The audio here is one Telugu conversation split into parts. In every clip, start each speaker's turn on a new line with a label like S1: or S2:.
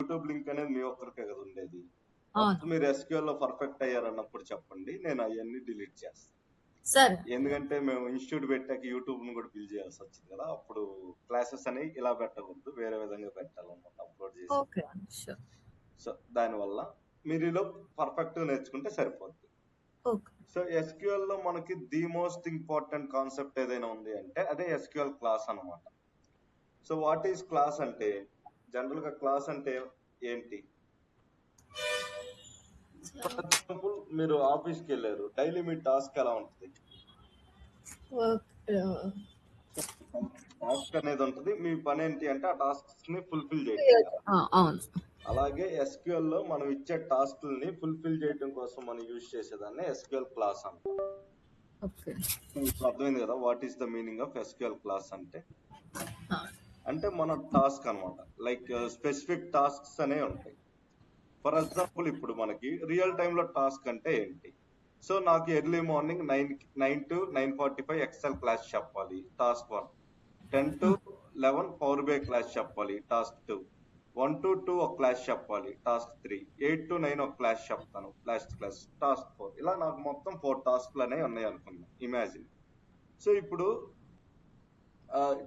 S1: యూట్యూబ్ లింక్ అనేది మీ ఒక్కరికే కదా ఉండేది.
S2: అవును
S1: మీరు SQL లో పర్ఫెక్ట్ అయ్యారన్నప్పుడు చెప్పండి, నేను అవన్నీ డిలీట్ చేస్తాను.
S2: సరే
S1: ఎందుకంటే మేము ఇన్స్టిట్యూట్ పెట్టాక యూట్యూబ్ ను కూడా బిల్డ్ చేయాల్సి వచ్చింది కదా, అప్పుడు క్లాసెస్ అనేవి ఇలా పెట్టకూడదు, వేరే విధంగా పెట్టాలన్నమాట అప్లోడ్ చేసి.
S2: ఓకే షూర్
S1: సో దానివల్ల మీరు ఇలా పర్ఫెక్ట్ నేర్చుకుంటే సరిపోద్ది.
S2: ఓకే
S1: సో SQL లో మనకి ది మోస్ట్ ఇంపార్టెంట్ కాన్సెప్ట్ ఏదైనా ఉంది అంటే అదే SQL క్లాస్ అన్నమాట. సో వాట్ ఈస్ క్లాస్ అంటే, జనరల్ గా క్లాస్ అంటే ఏంటి? ఫర్ ఎగ్జాంపుల్ మీరు ఆఫీస్కి వెళ్ళారు, డైలీ మీ టాస్క్ ఎలా ఉంటుంది? టాస్క్ అనేది ఉంటుంది, మీ పని ఏంటి అంటే ఆ టాస్క్స్ ని ఫుల్ఫిల్ చేయడం కదా.
S2: అవును
S1: అలాగే SQL లో మనం ఇచ్చే టాస్క్లని ఫుల్ఫిల్ చేయడం కోసం మనం యూజ్ చేసేదాన్ని SQL క్లాస్ అంటాం.
S2: ఓకే
S1: ఇప్పుడు అర్థమైంది కదా what is the meaning of SQL class అంటే? అంటే మన టాస్క్ అన్నమాట, లైక్ స్పెసిఫిక్ టాస్క్స్ అనేవి ఉంటాయి. ఫర్ ఎగ్జాంపుల్ ఇప్పుడు మనకి రియల్ టైమ్ లో టాస్క్ అంటే ఏంటి? సో నాకు early morning 9 to 9:45 Excel class చెప్పాలి, task 1. 10 to 11 Power BI class చెప్పాలి, టాస్క్ 2. 1 to 2 ఒక క్లాస్ చెప్పాలి, టాస్క్ 3. 8 to 9 ఒక క్లాస్ చెప్తాను, లాస్ట్ క్లాస్, టాస్క్ 4. ఇలా నాకు మొత్తం 4 టాస్క్లు అనేవి ఉన్నాయి అనుకుందాం, ఇమాజిన్. సో ఇప్పుడు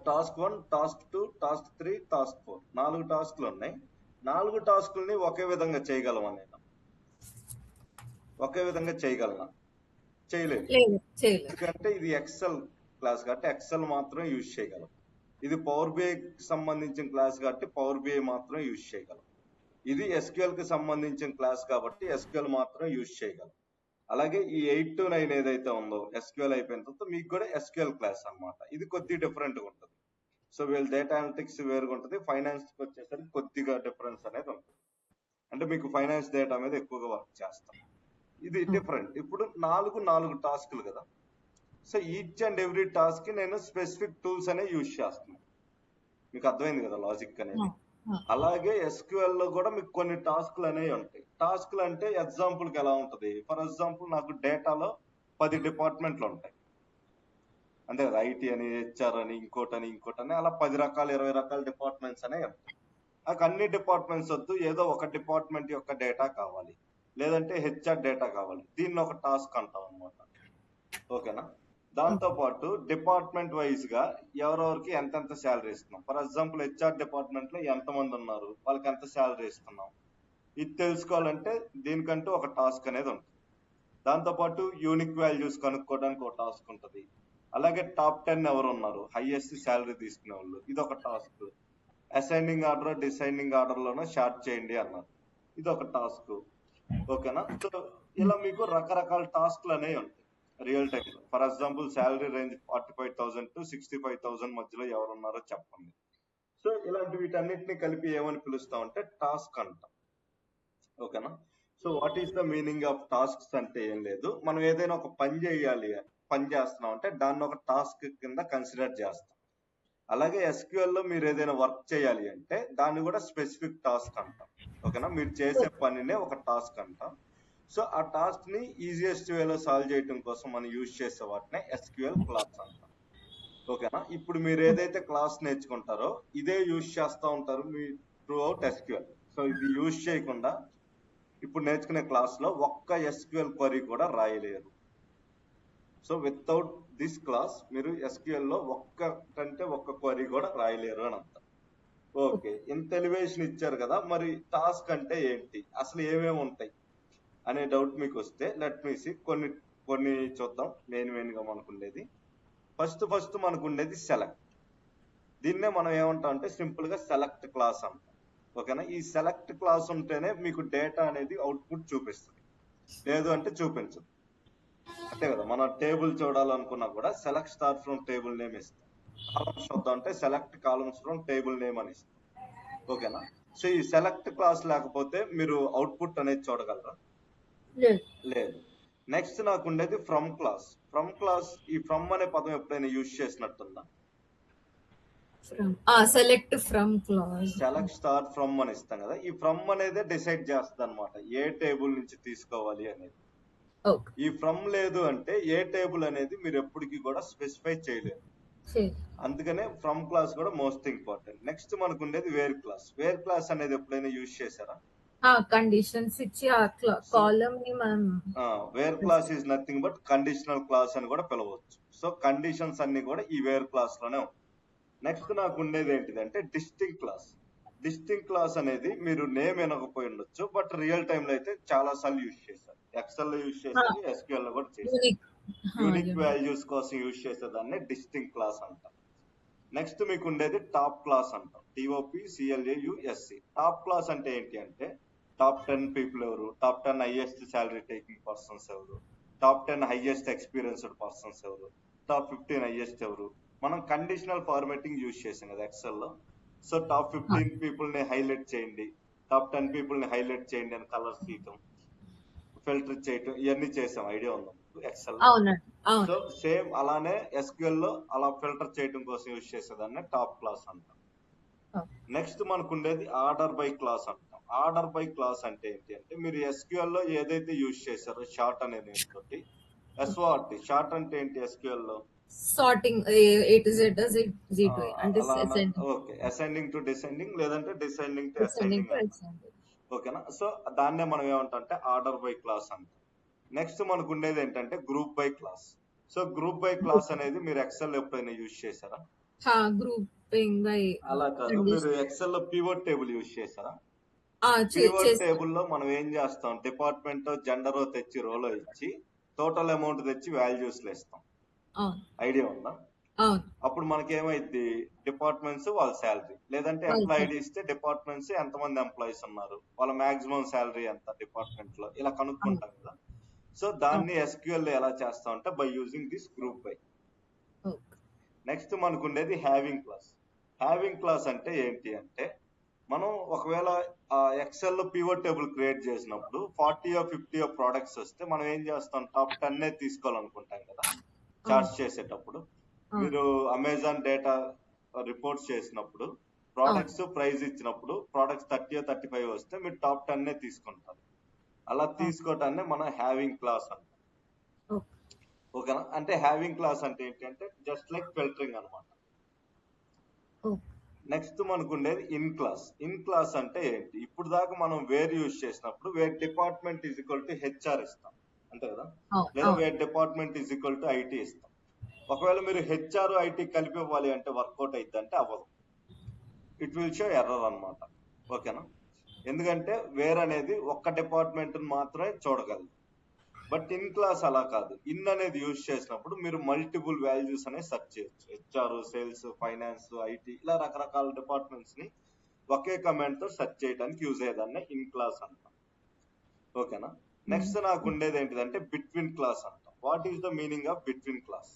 S1: టాస్క్ 1, టాస్క్ 2, టాస్క్ 3, టాస్క్ 4, 4 టాస్క్లు ఉన్నాయి. 4 టాస్క్లని ఒకే విధంగా చేయగలమా నేను? ఒకే విధంగా చేయగలనా? చేయలేదు. ఎందుకంటే ఇది ఎక్సెల్ క్లాస్ కాబట్టి ఎక్సెల్ మాత్రం యూజ్ చేయగలం. ఇది పవర్ బిఐ కి సంబంధించిన క్లాస్ కాబట్టి పవర్ బిఐ మాత్రం యూజ్ చేయగలం. ఇది SQL కి సంబంధించిన క్లాస్ కాబట్టి SQL మాత్రం యూజ్ చేయగలం. అలాగే ఈ 8 to 9 ఏదైతే ఉందో SQL అయిపోయిన తర్వాత మీకు కూడా SQL క్లాస్ అన్నమాట. ఇది కొద్దిగా డిఫరెంట్ గా ఉంటుంది. సో వీళ్ళ డేటా అనలిటిక్స్ వేరుగా ఉంటుంది, ఫైనాన్స్ కి వచ్చేసరికి కొద్దిగా డిఫరెన్స్ అనేది ఉంటుంది. అంటే మీకు ఫైనాన్స్ డేటా మీద ఎక్కువగా వర్క్ చేస్తాం. ఇది డిఫరెంట్. ఇప్పుడు 4 టాస్క్లు కదా. So each and every task కి నేను స్పెసిఫిక్ టూల్స్ అనే యూజ్ చేస్తున్నాను. మీకు అర్థమైంది కదా లాజిక్ అనేది. అలాగే SQL లో కూడా మీకు కొన్ని టాస్క్లు అనేవి ఉంటాయి. టాస్క్లు అంటే ఎగ్జాంపుల్ కి ఎలా ఉంటుంది? ఫర్ ఎగ్జాంపుల్ నాకు డేటాలో 10 డిపార్ట్మెంట్లు ఉంటాయి, అంతే కదా. IT అని, HR అని, ఇంకోటని అలా 10 రకాల 20 రకాల డిపార్ట్మెంట్స్ అనేవి ఉంటాయి. నాకు అన్ని డిపార్ట్మెంట్స్ వద్దు, ఏదో ఒక డిపార్ట్మెంట్ యొక్క డేటా కావాలి, లేదంటే HR డేటా కావాలి. దీన్ని ఒక టాస్క్ అంటాం అనమాట. ఓకేనా? దాంతో పాటు డిపార్ట్మెంట్ వైజ్ గా ఎవరెవరికి ఎంతెంత శాలరీ ఇస్తున్నాం. ఫర్ ఎగ్జాంపుల్ HR డిపార్ట్మెంట్ లో ఎంతమంది ఉన్నారు, వాళ్ళకి ఎంత శాలరీ ఇస్తున్నాం, ఇది తెలుసుకోవాలంటే దీనికంటూ ఒక టాస్క్ అనేది ఉంటుంది. దాంతో పాటు యూనిక్ వాల్యూస్ కనుక్కోవడానికి ఒక టాస్క్ ఉంటుంది. అలాగే టాప్ 10 ఎవరు ఉన్నారు, హైయెస్ట్ శాలరీ తీసుకునే వాళ్ళు, ఇది ఒక task. Assigning order, designing order లోనో షార్ట్ చేయండి అన్నారు, ఇది ఒక టాస్క్. ఓకేనా? సో ఇలా మీకు రకరకాల టాస్క్లు అనేవి ఉంటాయి రియల్ టైమ్ లో. For example salary range 45,000 to 65,000 మధ్యలో ఎవరు ఉన్నారో చెప్పండి. సో ఇలాంటి వీటన్నిటిని కలిపి ఏమని పిలుస్తామంటే టాస్క్ అంటాం. ఓకేనా? So what is the meaning of tasks అంటే ఏం లేదు, మనం ఏదైనా ఒక పని చేస్తున్నాం అంటే దాన్ని ఒక టాస్క్ కింద కన్సిడర్ చేస్తాం. అలాగే SQL లో మీరు ఏదైనా వర్క్ చేయాలి అంటే దాన్ని కూడా స్పెసిఫిక్ టాస్క్ అంటాం. ఓకేనా? మీరు చేసే పనినే ఒక టాస్క్ అంటాం. సో ఆ టాస్క్ ని ఈజియెస్ట్ వేలో సాల్వ్ చేయడం కోసం మనం యూజ్ చేసే వాటినే SQL క్లాస్ అంటాం. ఓకేనా? ఇప్పుడు మీరు ఏదైతే క్లాస్ నేర్చుకుంటారో ఇదే యూజ్ చేస్తూ ఉంటారు me through out SQL. So ఇది యూజ్ చేయకుండా ఇప్పుడు నేర్చుకునే క్లాస్ లో ఒక్క SQL క్వరీ కూడా రాయలేరు. సో వితౌట్ దిస్ క్లాస్ మీరు SQL లో ఒక్క క్వరీ కూడా రాయలేరు అని అంటారు. ఓకే, ఇంత ఎలివేషన్ ఇచ్చారు కదా, మరి టాస్క్ అంటే ఏంటి, అసలు ఏమేమి ఉంటాయి అనే డౌట్ మీకు వస్తే లెట్ మీ సీ కొన్ని చూద్దాం. మెయిన్ గా మనకు ఉండేది ఫస్ట్ మనకు ఉండేది సెలెక్ట్. దీన్నే మనం ఏమంటాం అంటే సింపుల్ గా సెలెక్ట్ క్లాస్ అంటాం. ఓకేనా? ఈ సెలెక్ట్ క్లాస్ ఉంటేనే మీకు డేటా అనేది అవుట్పుట్ చూపిస్తుంది, లేదు అంటే చూపించదు. అంతే కదా. మన టేబుల్ చూడాలనుకున్నా కూడా select star from table name ఇస్తాం. కాలమ్స్ చూద్దాం అంటే select columns from table name అని ఇస్తాం. ఓకేనా? సో ఈ సెలెక్ట్ క్లాస్ లేకపోతే మీరు అవుట్పుట్ అనేది చూడగలరా? లేదు. నెక్స్ట్ నాకు ఉండేది ఫ్రమ్ క్లాస్. ఈ ఫ్రమ్ అనే పదం ఎప్పుడైనా యూజ్ చేసినట్టుందా?
S2: Select from class,
S1: select star from అని ఇస్తాం కదా. ఈ ఫ్రమ్ అనేది డిసైడ్ చేస్తుంది అనమాట ఏ టేబుల్ నుంచి తీసుకోవాలి అనేది. ఈ ఫ్రమ్ లేదు అంటే ఏ టేబుల్ అనేది మీరు ఎప్పటికీ కూడా స్పెసిఫై చేయలేరు.
S2: చేయాలి.
S1: అందుకనే ఫ్రమ్ క్లాస్ కూడా మోస్ట్ ఇంపార్టెంట్. నెక్స్ట్ మనకు ఉండేది వేర్ క్లాస్. వేర్ క్లాస్ అనేది ఎప్పుడైనా యూజ్ చేశారా?
S2: కండిషన్స్ ఇచ్చి ఆ
S1: సో
S2: కాలమ్ ని మనం
S1: where clause is nothing but conditional clause అని కూడా పిలవచ్చు. సో కండిషన్స్ అన్ని కూడా ఈ వేర్ క్లాస్ లోనే ఉంటాయి. నెక్స్ట్ నాకు ఉండేది ఏంటిదంటే డిస్టింక్ట్ క్లాస్. డిస్టింక్ట్ క్లాస్ అనేది మీరు నేమ్ వినకపోయి ఉండొచ్చు, బట్ రియల్ టైమ్ లో అయితే చాలా సార్లు యూజ్ చేశారు. ఎక్సెల్ లో యూజ్ చేశారు, ఎస్క్యూఎల్ లో కూడా చేశారు.
S2: యూనిక్
S1: యూనిక్ వాల్యూస్ కోసం యూజ్ చేసేదాన్ని డిస్టింక్ట్ క్లాస్ అంటాం. నెక్స్ట్ మీకు ఉండేది టాప్ క్లాస్ అంటాం. TOPCLAUSC. టాప్ క్లాస్ అంటే ఏంటి అంటే టాప్ 10 పీపుల్ ఎవరు, top 10 highest salary taking persons ఎవరు, టాప్ 10 హైయెస్ట్ ఎక్స్పీరియన్స్డ్ పర్సన్స్ ఎవరు, టాప్ 15 హైయెస్ట్ ఎవరు. మనం కండిషనల్ ఫార్మాటింగ్ యూజ్ చేసాం కదా ఎక్సెల్ లో. సో టాప్ 15 పీపుల్ ని హైలైట్ చేయండి, టాప్ 10 పీపుల్ ని హైలైట్ చేయండి అని కలర్స్ తీయటం, ఫిల్టర్ చేయటం, ఇవన్నీ చేసాం. ఐడియా ఉందా ఎక్సెల్? సో సేమ్ అలానే ఎస్క్యూఎల్ లో అలా ఫిల్టర్ చేయడం కోసం యూజ్ చేసేదాన్ని టాప్ క్లాస్ అంటాం. నెక్స్ట్ మనకు ఉండేది ఆర్డర్ బై క్లాస్ అంటాం. ఆర్డర్ బై క్లాస్ అంటే ఏంటి అంటే మీరు ఎస్క్యూఎల్ లో ఏదైతే యూజ్ చేశారో షార్ట్ అనే నేమ్ తోటి, SORT. షార్ట్ అంటే ఏంటి ఎస్క్యూఎల్ లో?
S2: సార్టింగ్ A to Z అంటే
S1: ఓకే, అసెండింగ్ టు డిసెండింగ్ లేదంటే డిసెండింగ్ టు అసెండింగ్. ఓకేనా? సో దాన్నే మనం ఏమంటాం అంటే ఆర్డర్ బై క్లాస్ అంటాం. నెక్స్ట్ మనకు ఉండేది ఏంటంటే group by class. So group by class అనేది మీరు ఎక్సెల్ ఎప్పుడైనా యూజ్ చేశారా?
S2: గ్రూపింగ్ బై
S1: అలా కాదు, మీరు ఎక్సెల్ లో పివట్ టేబుల్ యూజ్ చేశారా? పివట్ టేబుల్ లో మనం ఏం చేస్తాం, డిపార్ట్మెంట్ జెండర్ తెచ్చి రోలో ఇచ్చి టోటల్ అమౌంట్ తెచ్చి వాల్యూస్ లో ఇస్తాం. ఐడియా ఉందా? అప్పుడు మనకి ఏమైంది, డిపార్ట్మెంట్స్ వాళ్ళ శాలరీ, లేదంటే ఎంప్లాయీ ఐడి ఇస్తే డిపార్ట్మెంట్స్ ఎంతమంది ఎంప్లాయీస్ ఉన్నారు, వాళ్ళ మాక్సిమం శాలరీ ఎంత డిపార్ట్మెంట్ లో, ఇలా కనుక్కుంటాం కదా. సో దాన్ని ఎస్క్యూఎల్ లో ఎలా చేస్తాం అంటే by using this group by. Next మనకు ఉండేది హ్యావింగ్ క్లాస్. హ్యావింగ్ క్లాస్ అంటే ఏంటి అంటే మనం ఒకవేళ ఎక్సెల్ లో పివట్ టేబుల్ క్రియేట్ చేసినప్పుడు 40 or 50 ప్రోడక్ట్స్ వస్తే మనం ఏం చేస్తాం, టాప్ 10 తీసుకోవాలనుకుంటాం కదా చార్ట్స్ చేసేటప్పుడు. మీరు అమెజాన్ డేటా రిపోర్ట్స్ చేసినప్పుడు ప్రోడక్ట్స్ ప్రైస్ ఇచ్చినప్పుడు ప్రోడక్ట్స్ 30 or 35 వస్తే మీరు టాప్ 10 తీసుకుంటారు. అలా తీసుకోవటాన్ని మనం హ్యావింగ్ క్లాస్ అంటాం. ఓకేనా? అంటే హ్యావింగ్ క్లాస్ అంటే ఏంటి అంటే జస్ట్ లైక్ ఫిల్టరింగ్ అనమాట. నెక్స్ట్ మనకు ఉండేది ఇన్ క్లాస్. ఇన్ క్లాస్ అంటే ఏంటి, ఇప్పుడు దాకా మనం వేర్ యూజ్ చేసినప్పుడు where department is equal to HR ఇస్తాం అంతే కదా, లేదా where department is equal to IT ఇస్తాం. ఒకవేళ మీరు HR IT కలిపి ఇవ్వాలి అంటే వర్కౌట్ అయింది అంటే అవ్వదు, ఇట్ విల్ షో ఎర్రర్ అనమాట. ఓకేనా? ఎందుకంటే వేర్ అనేది ఒక్క డిపార్ట్మెంట్ మాత్రమే చూడగలదు. బట్ ఇన్ క్లాస్ అలా కాదు. ఇన్ అనేది యూజ్ చేసినప్పుడు మీరు మల్టిపుల్ వాల్యూస్ అనేది సెర్చ్ చేయొచ్చు. HR, సేల్స్, ఫైనాన్స్, IT ఇలా రకరకాల డిపార్ట్మెంట్స్ ని ఒకే కమాండ్ తో సెర్చ్ చేయడానికి యూజ్ అయ్యేదాన్ని ఇన్ క్లాస్ అంటాం. ఓకేనా? నెక్స్ట్ నాకు ఉండేది ఏంటిదంటే బిట్వీన్ క్లాస్ అంటాం. What is the meaning of between class?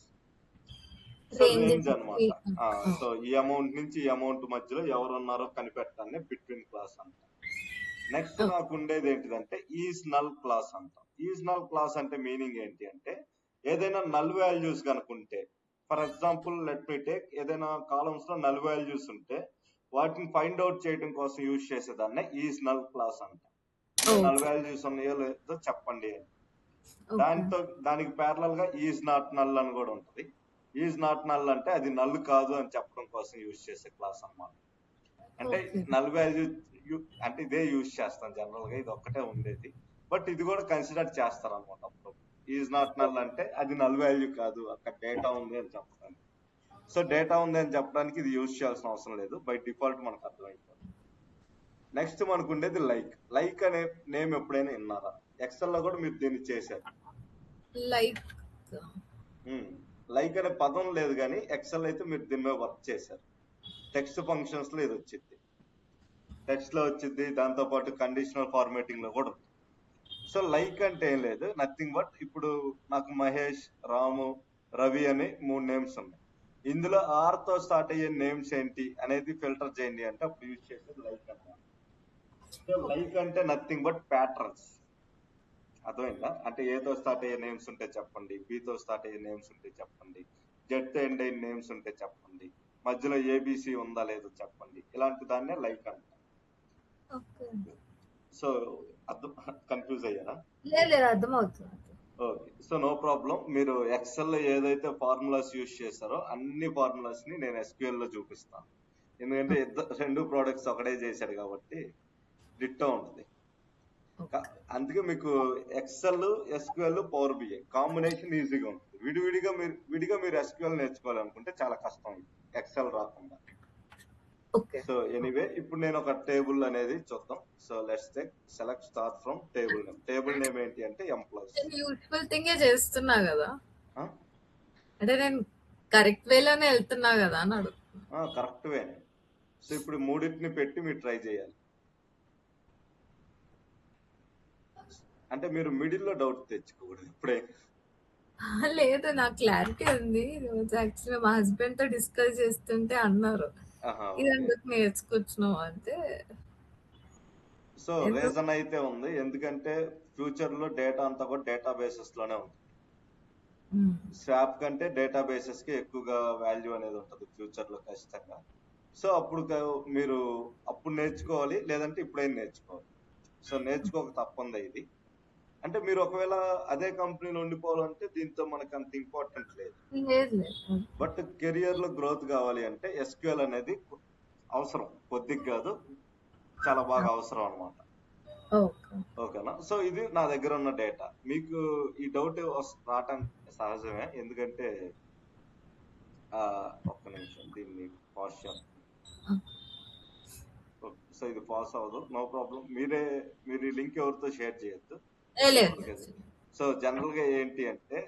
S1: So range అనమాట. సో ఈ అమౌంట్ నుంచి ఈ అమౌంట్ మధ్యలో ఎవరు ఉన్నారో కనిపెట్టాలని బిట్వీన్ క్లాస్ అంటాం. నెక్స్ట్ నాకు ఉండేది ఏంటిదంటే ఈజ్ నల్ క్లాస్ అంటాం. ఈజ్ నల్ క్లాస్ అంటే మీనింగ్ ఏంటి అంటే ఏదైనా నల్ వాల్యూస్ కనుకుంటే, for example let me take, ఏదైనా కాలమ్స్ లో నల్ వాల్యూస్ ఉంటే వాటిని ఫైండ్ అవుట్ చేయడం కోసం యూజ్ చేసేదాన్ని ఈజ్ నల్ క్లాస్ అంటాం. నల్ వాల్యూస్ ఉన్నాయో లేదో చెప్పండి అని. దానికి ప్యారలల్ గా ఈజ్ నాట్ నల్ అని కూడా ఉంటది. ఈజ్ నాట్ నల్ అంటే అది నల్ కాదు అని చెప్పడం కోసం యూజ్ చేసే క్లాస్ అన్నమాట. అంటే నల్ వాల్యూ అంటే ఇదే యూజ్ చేస్తాం జనరల్ గా, ఇది ఒక్కటే ఉండేది. బట్ ఇది కూడా కన్సిడర్ చేస్తారు అనమాట. అప్పుడు ఈజ్ నాట్ నల్ అంటే అది నల్ వాల్యూ కాదు, అక్కడ డేటా ఉంది అని చెప్పడానికి. సో డేటా ఉంది అని చెప్పడానికి ఇది యూజ్ చేయాల్సిన అవసరం లేదు, బై డిఫాల్ట్ మనకు అర్థమైపోతుంది. నెక్స్ట్ మనకు ఉండేది లైక్. లైక్ అనే నేమ్ ఎప్పుడైనా విన్నారా? ఎక్సెల్ లో కూడా మీరు దీన్ని చేశారు. లైక్ అనే పదం లేదు కానీ ఎక్సెల్ అయితే మీరు దీని మీద వర్క్ చేశారు. టెక్స్ట్ ఫంక్షన్స్ లో ఇది వచ్చింది, టెక్స్ట్ లో వచ్చింది, దాంతో పాటు కండిషనల్ ఫార్మాటింగ్ లో కూడా. సో లైక్ అంటే ఏం లేదు, నథింగ్ బట్ ఇప్పుడు నాకు మహేష్, రాము, రవి అని 3 నేమ్స్ ఉన్నాయి. ఇందులో ఆర్ తో స్టార్ట్ అయ్యే నేమ్స్ ఏంటి అనేది ఫిల్టర్ చేయండి అంటే అప్పుడు యూజ్ చేసేది లైక్ అన్నమాట. సో లైక్ అంటే నథింగ్ బట్ ప్యాటర్న్స్. అర్థమైందా? అంటే ఏతో స్టార్ట్ అయ్యే నేమ్స్ ఉంటే చెప్పండి, బితో స్టార్ట్ అయ్యే నేమ్స్ ఉంటే చెప్పండి, జెడ్తో ఎండ్ అయిన నేమ్స్ ఉంటే చెప్పండి, మధ్యలో ABC ఉందా లేదో చెప్పండి. ఇలాంటి దాన్నే లైక్ అంటారు. సో అర్థం, కన్ఫ్యూజ్ అయ్యారా?
S2: లేదు, అర్థమవుతుంది.
S1: ఓకే. So no problem. మీరు ఎక్సెల్ లో ఏదైతే ఫార్ములాస్ యూజ్ చేశారో అన్ని ఫార్ములాస్ ని నేను ఎస్క్యూఎల్ లో చూపిస్తాను. ఎందుకంటే రెండు ప్రోడక్ట్స్ ఒకటే చేశాడు కాబట్టి డిట్టో ఉంటుంది. అందుకే మీకు Excel, SQL, power BI combination ఈజీగా ఉంటుంది. విడిగా మీరు ఎస్క్యూఎల్ నేర్చుకోవాలనుకుంటే చాలా కష్టం ఎక్సెల్ రాకుండా. సో ఎనీవే ఇప్పుడు నేను ఒక టేబుల్ అనేది చూద్దాం. So let's take select start from table name. Table name ఏంటి అంటే ఎంప్లాయీస్.
S2: యూజువల్ థింగ్ చేస్తున్నా కదా, అంటే నేను కరెక్ట్ వేలోనే వెళ్తున్నా కదా అని అడుగుతున్నా.
S1: Correct way. సో ఇప్పుడు మూడింటిని పెట్టి మీరు ట్రై చేయాలి. అంటే మీరు మిడిల్ లో డౌట్ తెచ్చుకోకూడదు ఇప్పుడే.
S2: లేదు, నాకు క్లారిటీ ఉంది. రోజు యాక్చువల్లీ మా హస్బెండ్ తో డిస్కస్ చేస్తుంటే అన్నారు ఇది ఎందుకు నేర్చుకొచ్చినావు అంటే.
S1: సో రీజన్ అయితే ఉంది, ఎందుకంటే ఫ్యూచర్ లో డేటా అంతా కూడా డేటా బేసెస్ లోనే ఉంది. స్వాప్ కంటే డేటా బేసెస్ కి ఎక్కువగా వాల్యూ అనేది ఉంటుంది ఫ్యూచర్ లో ఖచ్చితంగా. సో అప్పుడు మీరు అప్పుడు నేర్చుకోవాలి, లేదంటే ఇప్పుడైనా నేర్చుకోవాలి. సో నేర్చుకోక తప్పంది ఇది. అంటే మీరు ఒకవేళ అదే కంపెనీలో ఉండిపోవాలంటే దీంతో మనకు అంత ఇంపార్టెంట్ లేదు. బట్ కెరియర్ లో గ్రోత్ కావాలి అంటే ఎస్క్యూఎల్ అనేది అవసరం, కొద్దిగా కాదు చాలా బాగా అవసరం అన్నమాట. ఓకేనా? సో ఇది నా దగ్గర ఉన్న డేటా. మీకు ఈ డౌట్ రావటం సహజమే, ఎందుకంటే ఒక్క నిమిషం దీన్ని పాస్ చేస్తాను. సో ఇది పాస్ అవ్వదు, నో ప్రాబ్లం. మీరు ఈ లింక్ ఎవరితో షేర్ చేయొద్దు. సో జనరల్ గా ఏంటి అంటే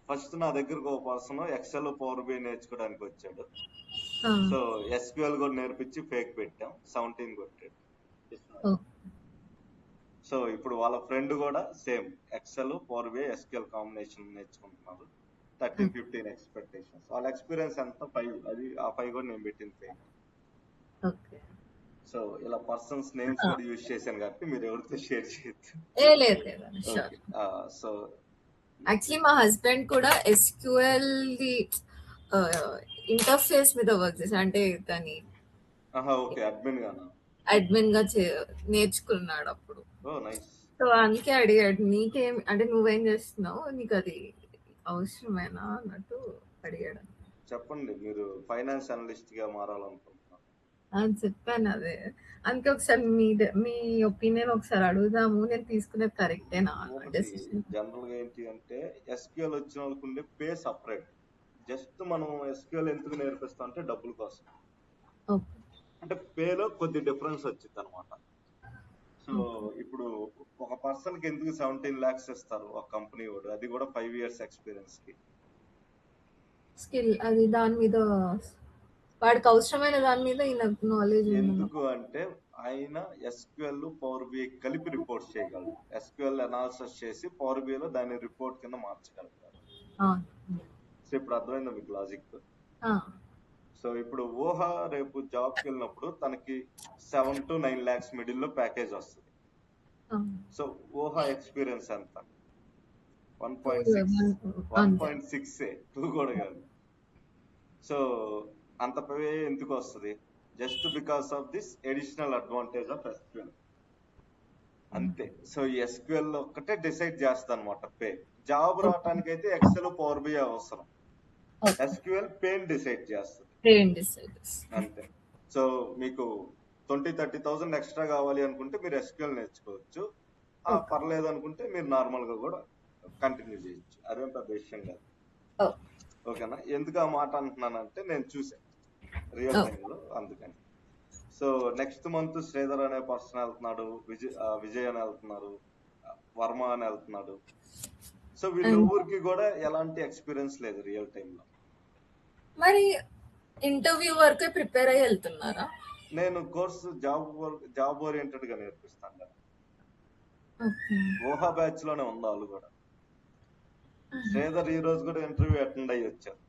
S1: ఫస్ట్ నా దగ్గరకు ఒక పర్సన్ ఎక్సెల్, పవర్ బిఐ నేర్చుకోవడానికి వచ్చాడు. సో ఎస్క్యూఎల్ కూడా నేర్పించి ఫేక్ పెట్టాం, 17 కొట్టాడు. సో ఇప్పుడు వాళ్ళ ఫ్రెండ్ కూడా same Excel, power BI, SQL combination నేర్చుకుంటున్నారు. 13-15 ఎక్స్పెక్టేషన్స్. వాళ్ళ ఎక్స్పీరియన్స్ ఎంత 5, అది ఆ 5 కూడా నేను పెట్టింది ఫేక్. సో ఇలా పర్సన్స్ నేమ్స్ కూడా యూజ్ చేశాను కాబట్టి మీరు ఎవరితో షేర్ చేయొద్దు. సో
S2: యాక్చువల్లీ మా హస్బెండ్ కూడా ఎస్క్యూఎల్ ది ఇంటర్ఫేస్ మీద వర్క్ చేసి, అంటే దాని అడ్మిన్ గా నేర్చుకున్నాడు అప్పుడు. సో అందుకే అడిగాడు, నీకేం అంటే నువ్వేం చేస్తున్నావు, నీకు అది అవసరమేనా అన్నట్టు అడిగాడు.
S1: చెప్పండి, మీరు ఫైనాన్స్ అనలిస్ట్ గా మారాలనుకుంటున్నారు
S2: అని చెప్పాను. అదే అందుకే ఒకసారి మీ ఒపీనియన్ ఒకసారి అడుగుదాము, నేను తీసుకునేది కరెక్టేనా.
S1: జనరల్ గా ఏంటి అంటే ఎస్క్యూఎల్ వచ్చిన వాళ్ళకు ఉండే పే సపరేట్. జస్ట్ మనం ఎస్క్యూఎల్ ఎందుకు నేర్పిస్తాం అంటే డబ్బుల కోసం. అంటే పేలో కొద్ది డిఫరెన్స్ వచ్చింది అనమాట. సో ఇప్పుడు ఒక పర్సన్ కి ఎందుకు 17 lakhs ఇస్తారు ఒక కంపెనీ వాడు, అది కూడా 5 years ఎక్స్పీరియన్స్ కి.
S2: స్కిల్ అది దాని మీద వాడికి అవసరమైన దాని మీద నాలెడ్జ్
S1: ఎందుకు అంటే ఆయన ఎస్క్యూఎల్, పవర్ బిఐ కలిపి రిపోర్ట్స్ చేయగలరు. ఎస్క్యూఎల్ అనాలిసిస్ చేసి పవర్ బిఐ లో దాన్ని రిపోర్ట్ కింద మార్చగలుగుతారు. సో ఇప్పుడు అర్థమైందా మీకు లాజిక్? సో ఇప్పుడు ఊహ రేపు జాబ్కి వెళ్ళినప్పుడు తనకి 7 to 9 lakhs మిడిల్ లో ప్యాకేజ్ వస్తుంది. సో ఊహ ఎక్స్పీరియన్స్ ఎంత? 1.6 2 కూడా కాదు. సో అంత పే ఎందుకు వస్తుంది? Just because of this additional advantage of SQL, అంతే. సో ఈ ఎస్క్యూఎల్ ఒక్కటే డిసైడ్ చేస్తా అనమాట పే. జాబ్ రావడానికి అయితే ఎక్సెల్, పవర్ బిఐ అవసరం, ఎస్క్యూఎల్ పేన్ డిసైడ్ చేస్తుంది అంతే. సో మీకు 20-30,000 ఎక్స్ట్రా కావాలి అనుకుంటే మీరు ఎస్క్యూఎల్ నేర్చుకోవచ్చు. పర్లేదు అనుకుంటే మీరు నార్మల్ గా కూడా కంటిన్యూ చేయొచ్చు, అదేం పెద్ద విషయం కాదు. ఓకేనా? ఎందుకు ఆ మాట అంటున్నానంటే నేను చూసాను రియల్ టైమ్ లో, అందుకని. సో నెక్స్ట్ మంత్ శ్రీధర్ అనే పర్సన్ వెళ్తున్నాడు, విజయ్ అని వెళ్తున్నారు, వర్మ అని వెళ్తున్నాడు. సో వీళ్ళ ఊరికి కూడా ఎలాంటి ఎక్స్పీరియన్స్ లేదు రియల్ టైమ్ లో.
S2: మరి ఇంటర్వ్యూ వరకు ప్రిపేర్ అయ్యి వెళ్తున్నారా?
S1: నేను కోర్సు జాబ్ ఓరియంటెడ్ గా నేర్పిస్తాను కదా. ఊహా బ్యాచ్ లోనే ఉంది వాళ్ళు కూడా. శ్రీధర్ ఈ రోజు కూడా ఇంటర్వ్యూ అటెండ్ అయ్యి వచ్చారు.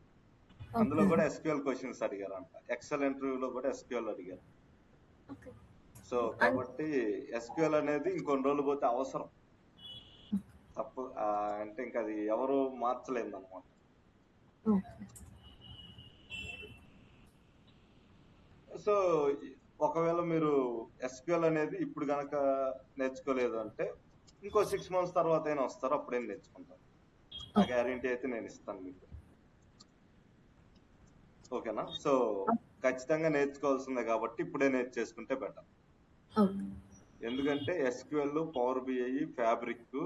S1: అందులో కూడా ఎస్క్యూఎల్ క్వశ్చన్స్ అడిగారంట. ఎక్సెల్ ఇంటర్వ్యూలో కూడా ఎస్క్యూఎల్ అడిగారు. సో కాబట్టి ఎస్క్యూఎల్ అనేది ఇంకొన్ని రోజులు పోతే అవసరం, తప్పు అంటే ఇంకా అది ఎవరు మార్చలేదు అనమాట. సో ఒకవేళ మీరు ఎస్క్యూఎల్ అనేది ఇప్పుడు కనుక నేర్చుకోలేదు అంటే ఇంకో 6 months తర్వాత అయినా వస్తారు, అప్పుడేం నేర్చుకుంటారు. ఆ గ్యారెంటీ అయితే నేను ఇస్తాను మీకు. ఓకేనా? సో ఖచ్చితంగా నేర్చుకోవాల్సిందే కాబట్టి ఇప్పుడే నేర్చేసుకుంటే బెటర్. ఎందుకంటే SQL, power BI, fabric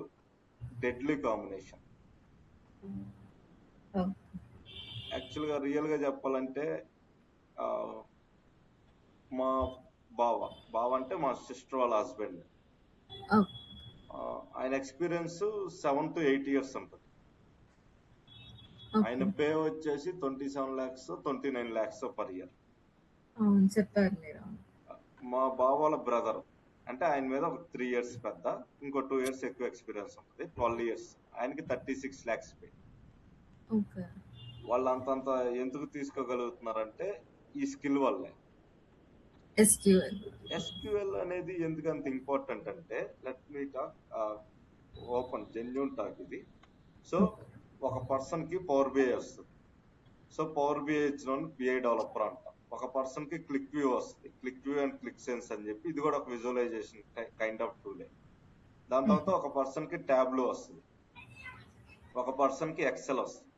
S1: deadly combination. యాక్చువల్గా రియల్ గా చెప్పాలంటే మా బావ అంటే మా సిస్టర్ వాళ్ళ హస్బెండ్, ఆయన ఎక్స్పీరియన్స్ 7 to 8 years ఉంటుంది. ఆయన పే వచ్చేసి 27 lakhs 29 lakhs పర్ ఇయర్.
S2: చెప్పారు మీరు.
S1: మా బావ వాళ్ళ బ్రదర్ అంటే ఆయన మీద ఒక 3 years పెద్ద, ఇంకో 2 years ఎక్కువ ఎక్స్పీరియన్స్ ఉంటుంది, 12 years. ఆయనకి 36 lakhs పే. వాళ్ళు అంతంత ఎందుకు తీసుకోగలుగుతున్నారంటే ఈ స్కిల్ వల్లే. ఎస్క్యూఎల్ అనేది ఎందుకు అంత ఇంపార్టెంట్ అంటే, let me talk open genuine talk ఇది. సో ఒక పర్సన్ కి పవర్ బిఐ వస్తుంది, సో పవర్ బిఐ ఇచ్చిన బిఐ డెవలపర్ అంటాం. ఒక పర్సన్ కి క్లిక్ వ్యూ వస్తుంది, click view and click sense అని చెప్పి, ఇది కూడా ఒక విజువలైజేషన్ కైండ్ ఆఫ్ టూలే. దాని తర్వాత ఒక పర్సన్ కి ట్యాబ్లో వస్తుంది, ఒక పర్సన్ కి ఎక్సెల్ వస్తుంది,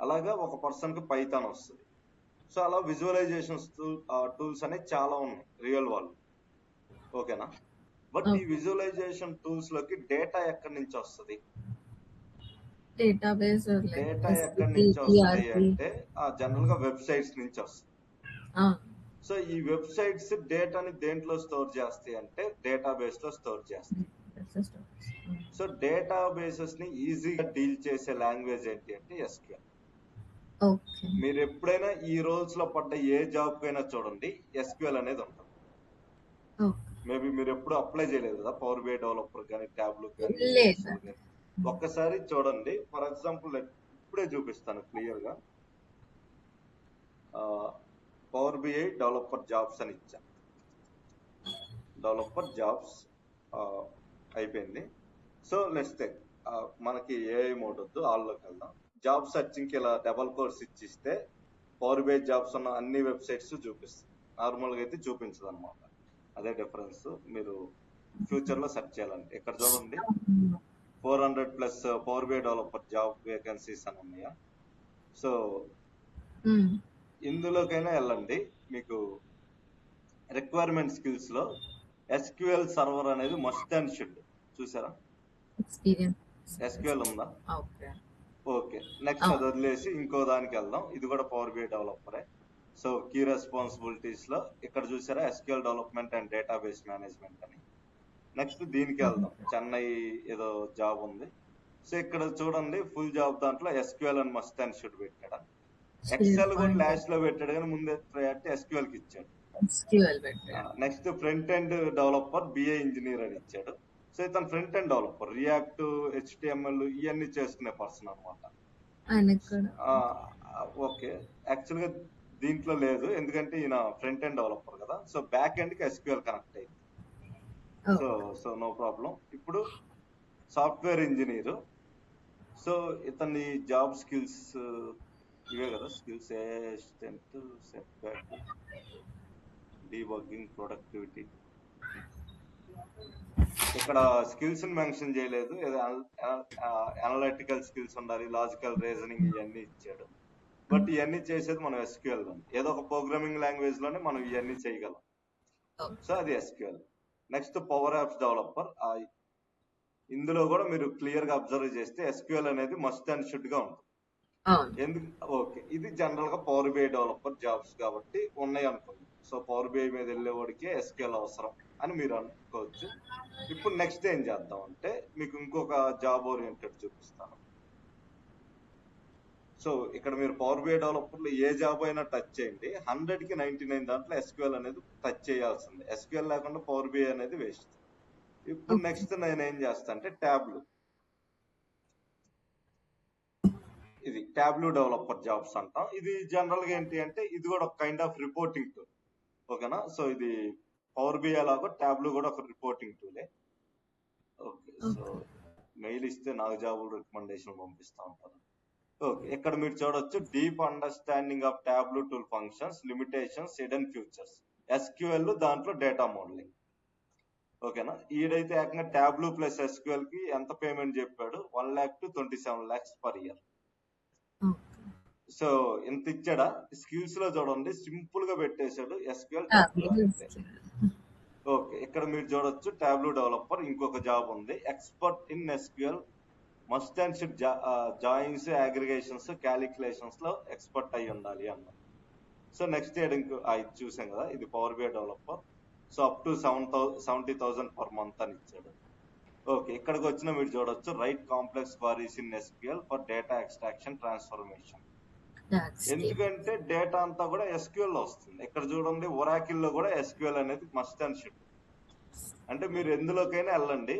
S1: అలాగా ఒక పర్సన్ కి పైథాన్ వస్తుంది. సో అలా విజువలైజేషన్స్ టూల్స్ అనేవి చాలా ఉన్నాయి రియల్ వాళ్ళు. ఓకేనా? బట్ ఈ విజువలైజేషన్ టూల్స్ లోకి డేటా ఎక్కడి నుంచి వస్తుంది? డేటా ఎక్కడి నుంచి వస్తుంది అంటే జనరల్ గా వెబ్సైట్స్ నుంచి వస్తుంది. సో ఈ వెబ్సైట్స్ డేటాని దేంట్లో స్టోర్ చేస్తాయి అంటే డేటాబేస్ లో స్టోర్ చేస్తాయి. సో డేటాబేసెస్ ని ఈజీగా డీల్ చేసే లాంగ్వేజ్ ఏంటి అంటే ఎస్క్యూఎల్. మీరు ఎప్పుడైనా ఈ రోల్స్ లో పడ్డ ఏ జాబ్ కైనా చూడండి ఎస్క్యూఎల్ అనేది ఉంటుంది. మేబీ మీరు ఎప్పుడు అప్లై చేయలేదు కదా పవర్ బిఐ డెవలపర్ కానీ ట్యాబ్లు కానీ. ఒక్కసారి చూడండి. ఫర్ ఎగ్జాంపుల్ ఇప్పుడే చూపిస్తాను క్లియర్ గా. పవర్ బిఐ డెవలపర్ జాబ్స్ అని ఇచ్చాను. డెవలపర్ జాబ్స్ అయిపోయింది. సో లెట్స్ టేక్ మనకి ఏఐ మోడ్ వద్దు, ఆల్లోకి వెళ్దాం. జాబ్ సర్చింగ్ కి ఇలా డబల్ కోర్స్ ఇచ్చిస్తే పవర్ బిఐ జాబ్స్ ఉన్న అన్ని వెబ్సైట్స్ చూపిస్తుంది. నార్మల్ గా అయితే చూపించదు అనమాట. అదే డిఫరెన్స్. మీరు ఫ్యూచర్ లో సెర్చ్ చేయాలంటే ఇక్కడ చూడండి 400+ Power BI developer job vacancies అని ఉన్నాయా. సో ఇందులోకైనా వెళ్ళండి. మీకు రిక్వైర్మెంట్ స్కిల్స్ లో ఎస్క్యూఎల్ సర్వర్ అనేది మస్ట్ అండ్ షుడ్. చూసారా? ఎస్క్యూఎల్ ఉందా? ఓకే, నెక్స్ట్ అది వదిలేసి ఇంకో దానికి వెళ్దాం. ఇది కూడా పవర్ బిఐ డెవలపరే. సో కీ రెస్పాన్సిబిలిటీస్ లో ఇక్కడ చూసారా SQL development and database management అని. నెక్స్ట్ దీనికి వెళ్దాం. చెన్నై ఏదో జాబ్ ఉంది. సో ఇక్కడ చూడండి ఫుల్ జాబ్ దాంట్లో ఎస్క్యూఎల్ అని మస్ట్ అండ్ షుడ్ పెట్టాడు. ఎక్సెల్ కూడా లాస్ట్ లో పెట్టాడు కానీ ముందే ప్రయారిటీ ఎస్క్యూఎల్ కి ఇచ్చాడు. Next front end developer BI engineer అని ఇచ్చాడు. సో ఇతను front end developer, React, HTML ఇవన్నీ చేసుకునే పర్సన్ అనమాట. ఓకే, యాక్చువల్ గా దీంట్లో లేదు ఎందుకంటే ఈయన ఫ్రంట్ ఎండ్ డెవలపర్ కదా. సో బ్యాక్ ఎండ్ కి ఎస్క్యూఎల్ కనెక్ట్ అయింది. So no problem. ఇప్పుడు సాఫ్ట్వేర్ ఇంజనీర్. సో ఇతని జాబ్ స్కిల్స్ ఇవే కదా skills: assistant, set back, debugging, productivity. ఇక్కడ స్కిల్స్ మెన్షన్ చేయలేదు. అనలిటికల్ స్కిల్స్ ఉండాలి, లాజికల్ రీజనింగ్ ఇవన్నీ ఇచ్చాడు. బట్ ఇవన్నీ చేసేది మనం ఎస్క్యూఎల్ లో, ఏదో ఒక ప్రోగ్రామింగ్ లాంగ్వేజ్ లోనే మనం ఇవన్నీ చేయగలం. సో అది SQL. Next power apps developer. ఇందులో కూడా మీరు క్లియర్ గా అబ్జర్వ్ చేస్తే ఎస్క్యూఎల్ అనేది మస్ట్ అండ్ షుడ్ గా ఉంటుంది. ఎందుకు? ఓకే, ఇది జనరల్ గా పవర్ బిఐ డెవలపర్ జాబ్స్ కాబట్టి ఉన్నాయి అనుకోండి. సో పవర్ బిఐ మీద వెళ్ళేవాడికి ఎస్క్యూఎల్ అవసరం అని మీరు అనుకోవచ్చు. ఇప్పుడు నెక్స్ట్ ఏం చేద్దాం అంటే మీకు ఇంకొక జాబ్ ఓరియంటెడ్ చూపిస్తాను. సో ఇక్కడ మీరు పవర్ బిఐ డెవలపర్ లో ఏ జాబ్ అయినా టచ్ చేయండి, 100కి 99 దాంట్లో ఎస్క్యూఎల్ అనేది టచ్ చేయాల్సింది. ఎస్క్యూఎల్ లేకుండా పవర్ బిఐ అనేది వేస్ట్. ఇప్పుడు నెక్స్ట్ నేను ఏం చేస్తా అంటే ట్యాబ్లు. ఇది ట్యాబ్లు డెవలపర్ జాబ్స్ అంటాం. ఇది జనరల్ గా ఏంటి అంటే ఇది కూడా ఒక కైండ్ ఆఫ్ రిపోర్టింగ్ టూల్. ఓకేనా? సో ఇది పవర్ బిఐ లాగా ట్యాబ్లు కూడా ఒక రిపోర్టింగ్ టూలే. ఓకే, సో మెయిల్ ఇస్తే నాకు జాబులు రికమెండేషన్ పంపిస్తా ఉంటాను. ఓకే, ఇక్కడ మీరు చూడొచ్చు deep understanding of Tableau tool functions, limitations, hidden features, SQL దాంట్లో డేటా మోడలింగ్. ఓకేనా. ఈడైతే ఏకంగా ట్యాబ్లూ ప్లస్ ఎస్క్యూఎల్ కి ఎంత పేమెంట్ చెప్పాడు, 1 lakh to 27 lakhs per year. So ఇంత ఇచ్చాడా. స్కిల్స్ లో చూడండి సింపుల్ గా పెట్టేశాడు ఎస్క్యూఎల్ ట్యాబ్లూ అయితే. ఓకే, ఇక్కడ మీరు చూడొచ్చు ట్యాబ్లూ డెవలపర్ ఇంకొక జాబ్ ఉంది, expert in SQL must and should joins aggregations calculations లో ఎక్స్పర్ట్ అయి ఉండాలి అన్న. సో నెక్స్ట్ హెడింగ్ ఇది చూసాం కదా, ఇది power BI developer. So up to 70,000 per month అని ఇచ్చాడు. ఓకే, ఇక్కడికి వచ్చిన మీరు చూడొచ్చు write complex queries in SQL for data extraction transformation. ఎందుకంటే డేటా అంతా కూడా ఎస్క్యూఎల్ లో వస్తుంది. ఇక్కడ చూడండి ఒరాకిల్ లో కూడా ఎస్క్యూఎల్ అనేది మస్ట్ అండ్ షుడ్. అంటే మీరు ఎందులోకైనా వెళ్ళండి,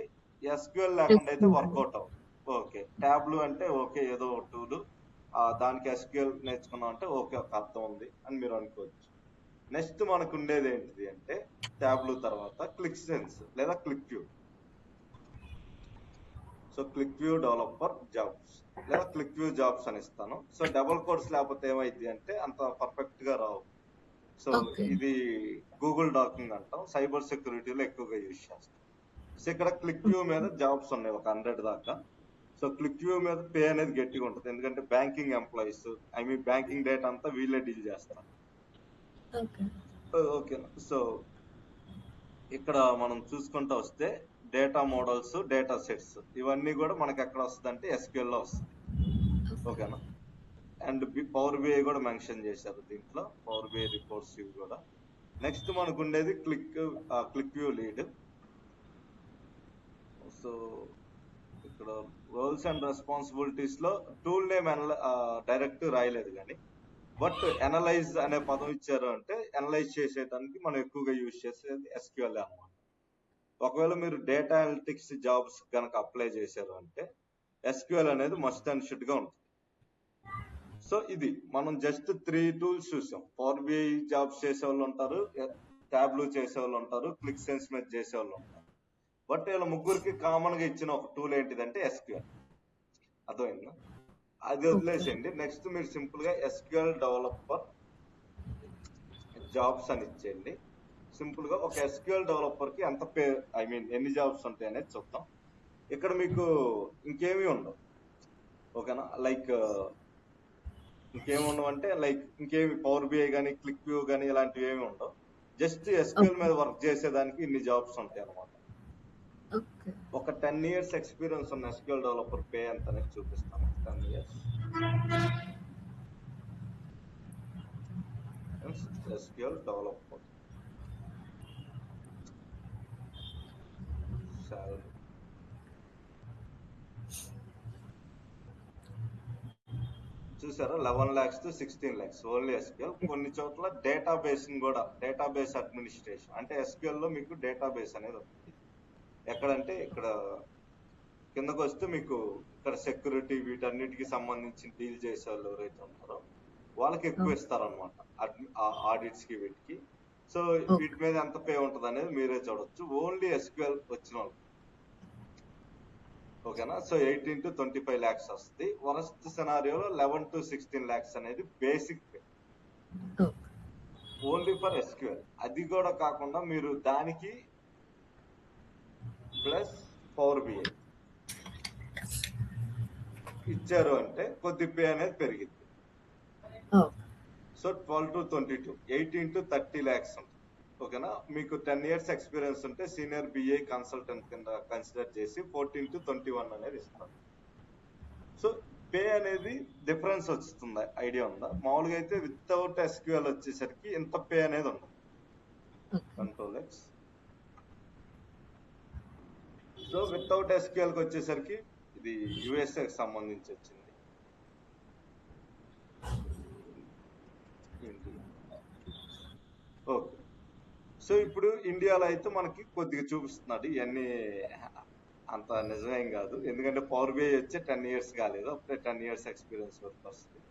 S1: ఎస్క్యూఎల్ లేకుండా అయితే వర్కౌట్ అవ్వదు. ఓకే, ట్యాబ్లూ అంటే ఓకే ఏదో టూల్, దానికి ఎస్క్యూఎల్ నేర్చుకున్నాం అంటే ఓకే ఒక అర్థం ఉంది అని మీరు అనుకోవచ్చు. నెక్స్ట్ మనకు ఉండేది ఏంటిది అంటే ట్యాబ్లూ తర్వాత క్లిక్ సెన్స్ లేదా click view. So click view developer jobs లేదా క్లిక్ వ్యూ జాబ్స్ అని ఇస్తాను. సో డబుల్ కోర్స్ లేకపోతే ఏమైంది అంటే అంత పర్ఫెక్ట్ గా రావు. సో ఇది గూగుల్ డాకింగ్ అంటాం, సైబర్ సెక్యూరిటీలో ఎక్కువగా యూజ్ చేస్తాం. సో ఇక్కడ క్లిక్ వ్యూ మీద జాబ్స్ ఉన్నాయి ఒక 100 దాకా. సో క్లిక్ వ్యూ మీద పే అనేది గట్టిగా ఉంటుంది, ఎందుకంటే బ్యాంకింగ్ ఎంప్లాయీస్ బ్యాంకింగ్ డేటా అంతా వీళ్ళే డీల్ చేస్తారు. ఓకే, సో ఇక్కడ మనం చూసుకుంటూ వస్తే డేటా మోడల్స్ డేటా సెట్స్ ఇవన్నీ కూడా మనకి ఎక్కడ వస్తుంది అంటే ఎస్క్యూఎల్ లో వస్తుంది. ఓకేనా. అండ్ పవర్ బిఐ కూడా మెన్షన్ చేశారు దీంట్లో, పవర్ బిఐ రిపోర్ట్స్ ఇవి కూడా. నెక్స్ట్ మనకు ఉండేది క్లిక్ వ్యూ లీడ్. సో ఇక్కడ రోల్స్ అండ్ రెస్పాన్సిబిలిటీస్ లో టూల్ నేమ్ డైరెక్ట్ రాయలేదు, కానీ బట్ అనలైజ్ అనే పదం ఇచ్చారు అంటే అనలైజ్ చేసేదానికి మనం ఎక్కువగా యూజ్ చేసేది ఎస్క్యూఎల్ అన్నమాట. ఒకవేళ మీరు డేటా అనలిటిక్స్ జాబ్స్ కనుక అప్లై చేశారు అంటే ఎస్క్యూఎల్ అనేది మస్ట్ అండ్ షుడ్ గా ఉంటుంది. సో ఇది మనం జస్ట్ 3 టూల్స్ చూసాం. పవర్ బిఐ జాబ్స్ చేసే వాళ్ళు ఉంటారు, ట్యాబ్లూ చేసే వాళ్ళు ఉంటారు, క్లిక్ సెన్స్ మీద చేసే వాళ్ళు ఉంటారు. బట్ వీళ్ళ ముగ్గురికి కామన్ గా ఇచ్చిన ఒక టూల్ ఏంటిదంటే ఎస్క్యూఎల్. అర్థమైందా. అది వదిలేసేయండి. నెక్స్ట్ మీరు సింపుల్ గా ఎస్క్యూఎల్ డెవలపర్ జాబ్స్ అని ఇచ్చేయండి. సింపుల్ గా ఒక ఎస్క్యూఎల్ డెవలపర్ కి ఎంత ఎన్ని జాబ్స్ ఉంటాయి అనేది చూద్దాం. ఇక్కడ మీకు ఇంకేమీ ఉండవు. ఓకేనా. లైక్ ఇంకేమి ఉండవు అంటే లైక్ ఇంకేమి పవర్ బిఐ కానీ క్లిక్ వ్యూ కానీ ఇలాంటివి ఏమి ఉండవు. జస్ట్ ఎస్క్యూఎల్ మీద వర్క్ చేసేదానికి ఇన్ని జాబ్స్ ఉంటాయి అన్నమాట. ఒక 10 years ఎక్స్పీరియన్స్ ఉన్న ఎస్క్యూఎల్ డెవలపర్ పే ఎంత అనేది చూపిస్తాను. 10 years ఎస్క్యూఎల్ డెవలపర్ సాలరీ చూసారా, 11 lakhs to 16 lakhs only SQL. కొన్ని చోట్ల డేటాబేస్ కూడా, డేటాబేస్ అడ్మినిస్ట్రేషన్ అంటే ఎస్క్యూఎల్ లో మీకు డేటాబేస్ అనేది వస్తుంది. ఎక్కడంటే ఇక్కడ కిందకు వస్తే మీకు ఇక్కడ సెక్యూరిటీ వీటన్నిటికి సంబంధించి డీల్ చేసే వాళ్ళు ఎవరైతే ఉంటారో వాళ్ళకి ఎక్కువ ఇస్తారనమాట, ఆడిట్స్ కి వీటికి. సో వీటి మీద ఎంత పే ఉంటుంది అనేది మీరే చూడొచ్చు, ఓన్లీ ఎస్క్యూఎల్ వచ్చిన వాళ్ళు. ఓకేనా. సో 18 to 25 lakhs వస్తుంది. వరస్ట్ సినారియోలో 11 to 16 lakhs అనేది basic pay only for SQL. అది కూడా కాకుండా మీరు దానికి ప్లస్ పవర్ బిఐ ఇచ్చారు అంటే కొద్ది పే అనేది పెరిగింది. సో 12 to 22, 18 to 30 lakhs ఉంటుంది. ఓకేనా. మీకు 10 years ఎక్స్పీరియన్స్ ఉంటే సీనియర్ బిఏ కన్సల్టెంట్ కింద కన్సిడర్ చేసి 14 to 21 అనేది ఇస్తారు. సో పే అనేది డిఫరెన్స్ వస్తుంది, ఐడియా ఉందా. మామూలుగా అయితే వితౌట్ ఎస్క్యూఎల్ వచ్చేసరికి ఇంత పే అనేది ఉండదు. Control X. So without SQL కి వచ్చేసరికి ఇది యుఎస్ఏ కి సంబంధించి వచ్చింది. ఓకే. సో ఇప్పుడు ఇండియాలో అయితే మనకి కొద్దిగా చూపిస్తున్నాడు. ఇవన్నీ అంత నిజమేం కాదు, ఎందుకంటే పవర్ బిఐ వచ్చే 10 years కాలేదు, అప్పుడే 10 years ఎక్స్పీరియన్స్ వరకు వస్తుంది.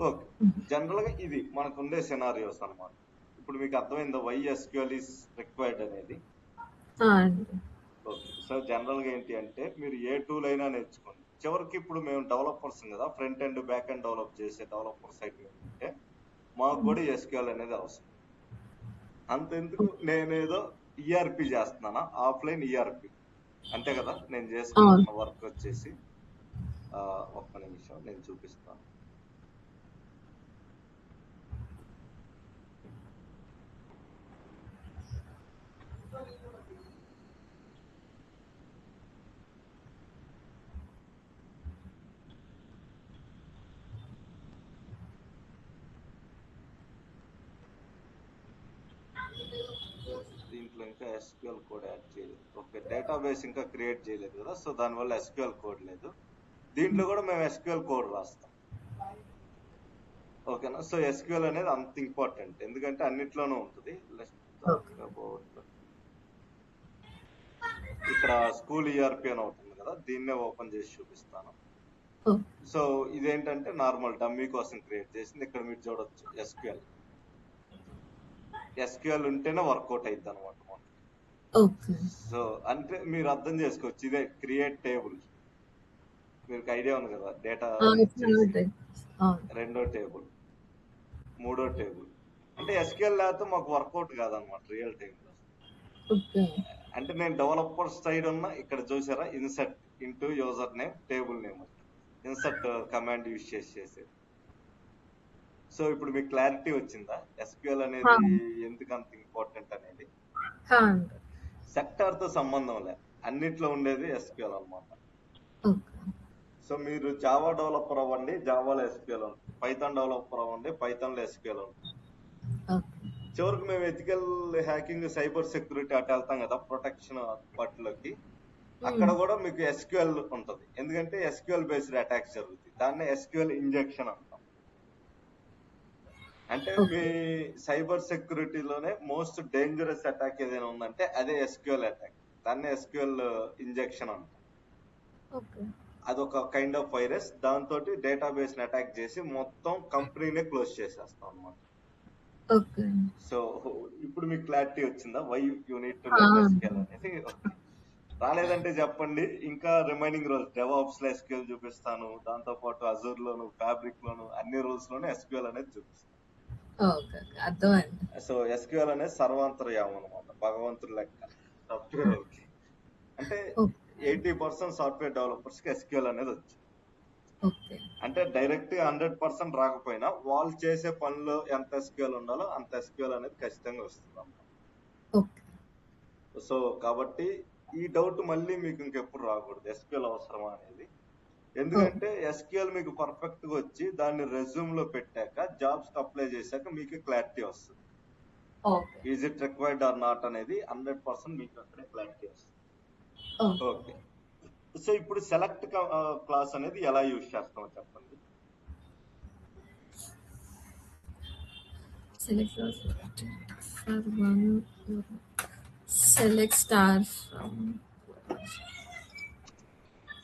S1: ఓకే, జనరల్ గా ఇది మనకు ఉండే సినారియోస్ అనమాట. ఇప్పుడు మీకు అర్థమైందా వై ఎస్క్యూఎల్ ఈస్ రిక్వైర్డ్ అనేది. ఓకే. సో జనరల్ గా ఏంటి అంటే మీరు ఏ టూల్ అయినా నేర్చుకోండి, చివరికి ఇప్పుడు మేము డెవలపర్స్ కదా, front and back and develop చేసే డెవలపర్ సైట్ అంటే మాకు కూడా ఎస్క్యూఎల్ అనేది అవసరం. అంతెందుకు నేనేదో ఈఆర్పి చేస్తున్నానా, ఆఫ్లైన్ ఈఆర్పి అంతే కదా. నేను చేసుకుంటున్న వర్క్ వచ్చేసి ఒక్క నిమిషం నేను చూపిస్తాను. దీంట్లో ఇంకా ఎస్క్యూఎల్ కోడ్ యాడ్ చేయలేదు. ఓకే, డేటాబేస్ ఇంకా క్రియేట్ చేయలేదు కదా, సో దానివల్ల ఎస్క్యూఎల్ కోడ్ లేదు. దీంట్లో కూడా మేము ఎస్క్యూఎల్ కోడ్ రాస్తాం. ఓకేనా. సో ఎస్క్యూఎల్ అనేది అంత ఇంపార్టెంట్, ఎందుకంటే అన్నిట్లోనూ ఉంటుంది. ఇక్కడ స్కూల్ ఈఆర్పి అని అవుతుంది కదా, దీన్నే ఓపెన్ చేసి చూపిస్తాను. సో ఇదేంటంటే నార్మల్ డమ్మీ కోసం క్రియేట్ చేసింది. ఇక్కడ మీరు చూడొచ్చు ఎస్క్యూఎల్ ఉంటేనే వర్కౌట్ అయింది అనమాట. సో అంటే మీరు అర్థం చేసుకోవచ్చు, ఇదే క్రియేట్ టేబుల్. మీకు ఐడియా ఉంది కదా, డేటా రెండో టేబుల్, మూడో టేబుల్. అంటే ఎస్క్యూఎల్ లేకపోతే మాకు వర్కౌట్ కాదనమాట రియల్ టైమ్ లో. అంటే నేను డెవలపర్ సైడ్ ఉన్న ఇక్కడ చూసారా, insert into user name table name, insert command use చేసేది. సో ఇప్పుడు మీకు క్లారిటీ వచ్చిందా ఎస్క్యూఎల్ అనేది ఎందుకు అంత ఇంపార్టెంట్ అనేది? సెక్టార్ తో సంబంధం లే, అన్నిట్లో ఉండేది ఎస్క్యూఎల్ అన్నమాట. సో మీరు జావా డెవలపర్ అవ్వండి, జావాలో ఎస్క్యూఎల్ ఉంటుంది. పైథాన్ డెవలపర్ అవ్వండి, పైథాన్ లో ఎస్క్యూఎల్ ఉంటుంది. చివరికి మేము ఎథికల్ హ్యాకింగ్, సైబర్ సెక్యూరిటీ అటు వెళ్తాం కదా, ప్రొటెక్షన్ వాటిలోకి, అక్కడ కూడా మీకు ఎస్క్యూఎల్ ఉంటుంది. ఎందుకంటే ఎస్క్యూఎల్ బేస్డ్ అటాక్స్ జరుగుతాయి, దాన్ని ఎస్క్యూఎల్ ఇంజెక్షన్ అంటాం. అంటే మీ సైబర్ సెక్యూరిటీలోనే మోస్ట్ డేంజరస్ అటాక్ ఏదైనా ఉందంటే అదే ఎస్క్యూఎల్ అటాక్, దాన్ని ఎస్క్యూఎల్ ఇంజెక్షన్ అంటాం. అదొక కైండ్ ఆఫ్ వైరస్, దాంతో డేటాబేస్ ని అటాక్ చేసి మొత్తం కంపెనీనే క్లోజ్ చేసేస్తాం అన్నమాట. సో ఇప్పుడు మీకు క్లారిటీ వచ్చిందా why you need to learn SQL అనేది? రాలేదంటే చెప్పండి, ఇంకా రిమైనింగ్ రోల్స్ డెవాప్స్ లో ఎస్క్యూఎల్ చూపిస్తాను, దాంతో పాటు అజూర్ లోను, ఫ్యాబ్రిక్ లోను, అన్ని రోల్స్ లోనే ఎస్క్యూఎల్ అనేది చూపిస్తాను. సో ఎస్క్యూఎల్ అనేది సర్వాంతర్యామం అనమాట, భగవంతుడు లెక్క సాఫ్ట్వేర్ వాళ్ళకి. అంటే 80% సాఫ్ట్వేర్ డెవలపర్స్ కి ఎస్క్యూఎల్ అనేది వచ్చింది. అంటే డైరెక్ట్ 100% రాకపోయినా వాళ్ళు చేసే పనిలో ఎంత ఎస్క్యూఎల్ ఉండాలో అంత ఎస్క్యూఎల్ అనేది ఖచ్చితంగా వస్తుంది అన్నమాట. సో కాబట్టి ఈ డౌట్ మళ్ళీ మీకు ఇంకెప్పుడు రాకూడదు, ఎస్క్యూఎల్ అవసరమా అనేది. ఎందుకంటే ఎస్క్యూఎల్ మీకు పర్ఫెక్ట్ గా వచ్చి దాన్ని రెజ్యూమ్ లో పెట్టాక, జాబ్స్ అప్లై చేశాక మీకు క్లారిటీ వస్తుంది. Is it required or not అనేది 100% మీకు అక్కడే క్లారిటీ వస్తుంది. ఓకే, సో ఇప్పుడు సెలెక్ట్ క్లాస్ అనేది ఎలా యూజ్ చేస్తామో చెప్పండి.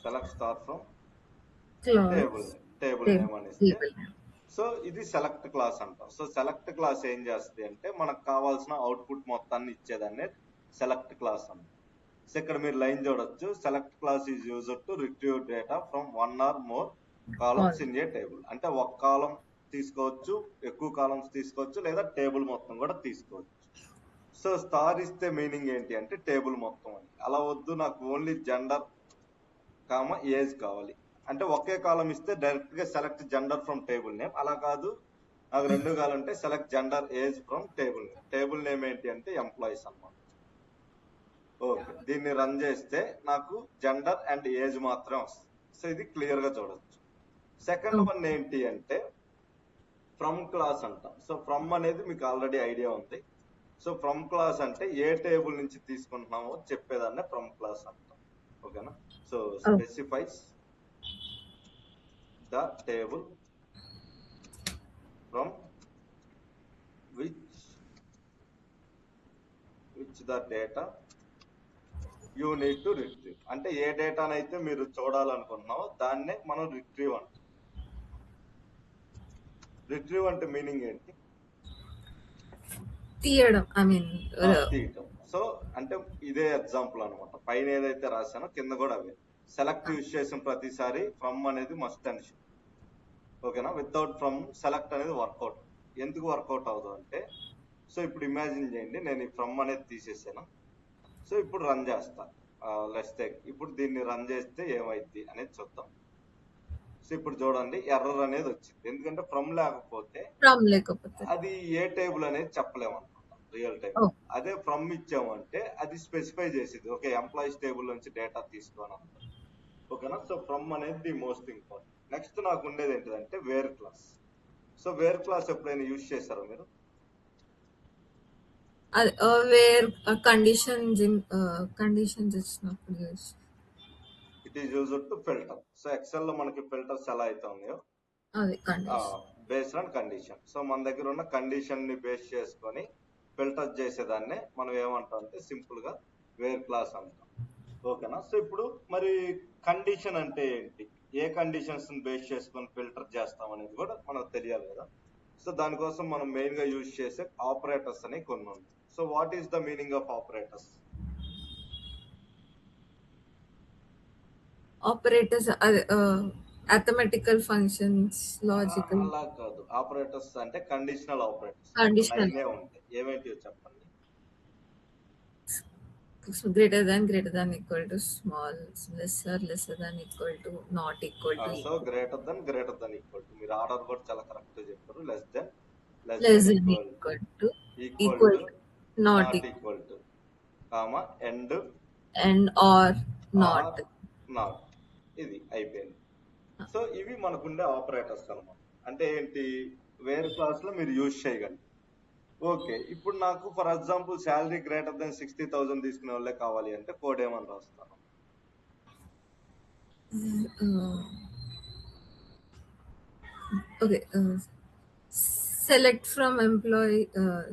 S2: Select star
S1: from table name అనేసి. సో ఇది సెలెక్ట్ క్లాస్ అంటాం. సో సెలెక్ట్ క్లాస్ ఏం చేస్తుంది అంటే మనకు కావాల్సిన అవుట్పుట్ మొత్తాన్ని ఇచ్చేదాన్ని సెలెక్ట్ క్లాస్ అంటాం. సో ఇక్కడ మీరు లైన్ చూడొచ్చు, select class is used to retrieve data from 1 or more columns in a table. అంటే ఒక కాలం తీసుకోవచ్చు, ఎక్కువ కాలమ్స్ తీసుకోవచ్చు, లేదా టేబుల్ మొత్తం కూడా తీసుకోవచ్చు. సో స్టార్ ఇస్తే మీనింగ్ ఏంటి అంటే టేబుల్ మొత్తం అని. అలా వద్దు, నాకు ఓన్లీ జెండర్ ఏజ్ కావాలి అంటే ఒకే కాలం ఇస్తే డైరెక్ట్ గా select gender from table name. అలా కాదు, నాకు రెండు కావాలంటే select gender age from table name. Table name ఏంటి అంటే ఎంప్లాయీస్ అన్నమాట. ఓకే, దీన్ని రన్ చేస్తే నాకు జెండర్ అండ్ ఏజ్ మాత్రమే వస్తుంది. సో ఇది క్లియర్ గా చూడొచ్చు. సెకండ్ వన్ ఏంటి అంటే ఫ్రమ్ క్లాస్ అంటాం. సో ఫ్రమ్ అనేది మీకు ఆల్రెడీ ఐడియా ఉంది. సో ఫ్రమ్ క్లాస్ అంటే ఏ టేబుల్ నుంచి తీసుకుంటున్నామో చెప్పేదాన్నే ఫ్రమ్ క్లాస్ అంటాం. ఓకేనా. So specifies the table from which the data you need to retrieve. అంటే ఏ డేటానైతే మీరు చూడాలనుకుంటున్నామో దాన్నే మనం రిట్రీవ్ అంటాం. రిట్రీవ్ అంటే మీనింగ్ ఏంటి?
S2: తీయడం.
S1: తీయటం. సో అంటే ఇదే ఎగ్జాంపుల్ అనమాట. పైన ఏదైతే రాశానో కింద కూడా అవే. సెలెక్ట్ యూజ్ చేసిన ప్రతిసారి ఫ్రమ్ అనేది మస్ట్ అని. ఓకేనా. వితౌట్ ఫ్రమ్ సెలెక్ట్ అనేది వర్కౌట్. ఎందుకు వర్కౌట్ అవుతుంది అంటే, సో ఇప్పుడు ఇమాజిన్ చేయండి, నేను ఈ ఫ్రమ్ అనేది తీసేసాను, సో ఇప్పుడు రన్ చేస్తా. లెట్స్ టేక్ ఇప్పుడు దీన్ని రన్ చేస్తే ఏమైంది అనేది చూద్దాం. సో ఇప్పుడు చూడండి ఎర్రర్ అనేది వచ్చింది, ఎందుకంటే ఫ్రమ్ లేకపోతే అది ఏ టేబుల్ అనేది చెప్పలేము అనమాట రియల్ టైం. అదే ఫ్రమ్ ఇచ్చామంటే అది స్పెసిఫై చేసేది, ఓకే ఎంప్లాయీస్ టేబుల్ నుంచి డేటా తీసుకోవాలి. ఓకేనా. సో ఫ్రమ్ అనేది ది మోస్ట్ ఇంపార్టెంట్. నెక్స్ట్ నాకు ఉండేది ఏంటిదంటే where clause. So where clause ఎప్పుడైనా యూజ్ చేస్తారా మీరు?
S2: వేర్ కండిషన్స్ ఇచ్చినప్పుడు
S1: it is used to filter. So Excel లో మనకి ఫిల్టర్స్ ఎలా అయితే ఉన్నాయో బేస్డ్ ఆన్ కండిషన్. సో మన దగ్గర ఉన్న కండిషన్ ని బేస్ చేసుకొని ఫిల్టర్ చేసేదాన్నే మనం ఏమంటాం అంటే సింపుల్ గా వేర్ క్లాస్ అంటాం. ఓకేనా. సో ఇప్పుడు మరి కండిషన్ అంటే ఏంటి, ఏ కండిషన్స్ బేస్ చేసుకొని ఫిల్టర్ చేస్తాం అనేది కూడా మనకు తెలియాలి కదా. సో దానికోసం మనం మెయిన్ గా యూజ్ చేసే ఆపరేటర్స్ అని కొన్ని ఉన్నాయి. So what is the meaning of operators?
S2: Operators arithmetical functions, logical.
S1: అలా కాదు, ఆపరేటర్స్ అంటే కండిషనల్ ఆపరేటర్స్ ఉంటాయి. ఏమేంటి చెప్పండి.
S2: greater than equal to small, lesser than equal to not equal to.
S1: So greater than equal to, మీరు ఆర్డర్ కూడా చాలా కరెక్ట్ గా చెప్పారు. less than
S2: equal to not
S1: equal to comma and
S2: or not.
S1: ఇది అయిపోయింది. సో ఇవి మనకుండే ఆపరేటర్స్ అన్నమాట. అంటే ఏంటి, వేరే క్లాస్ లో మీరు యూజ్ చేయగలరు. ఓకే, ఇప్పుడు నాకు for example salary greater than 60,000 తీసుకునే వాళ్ళే కావాలి అంటే కోడ్ ఏమని రాస్తాను?
S2: Okay, select from employee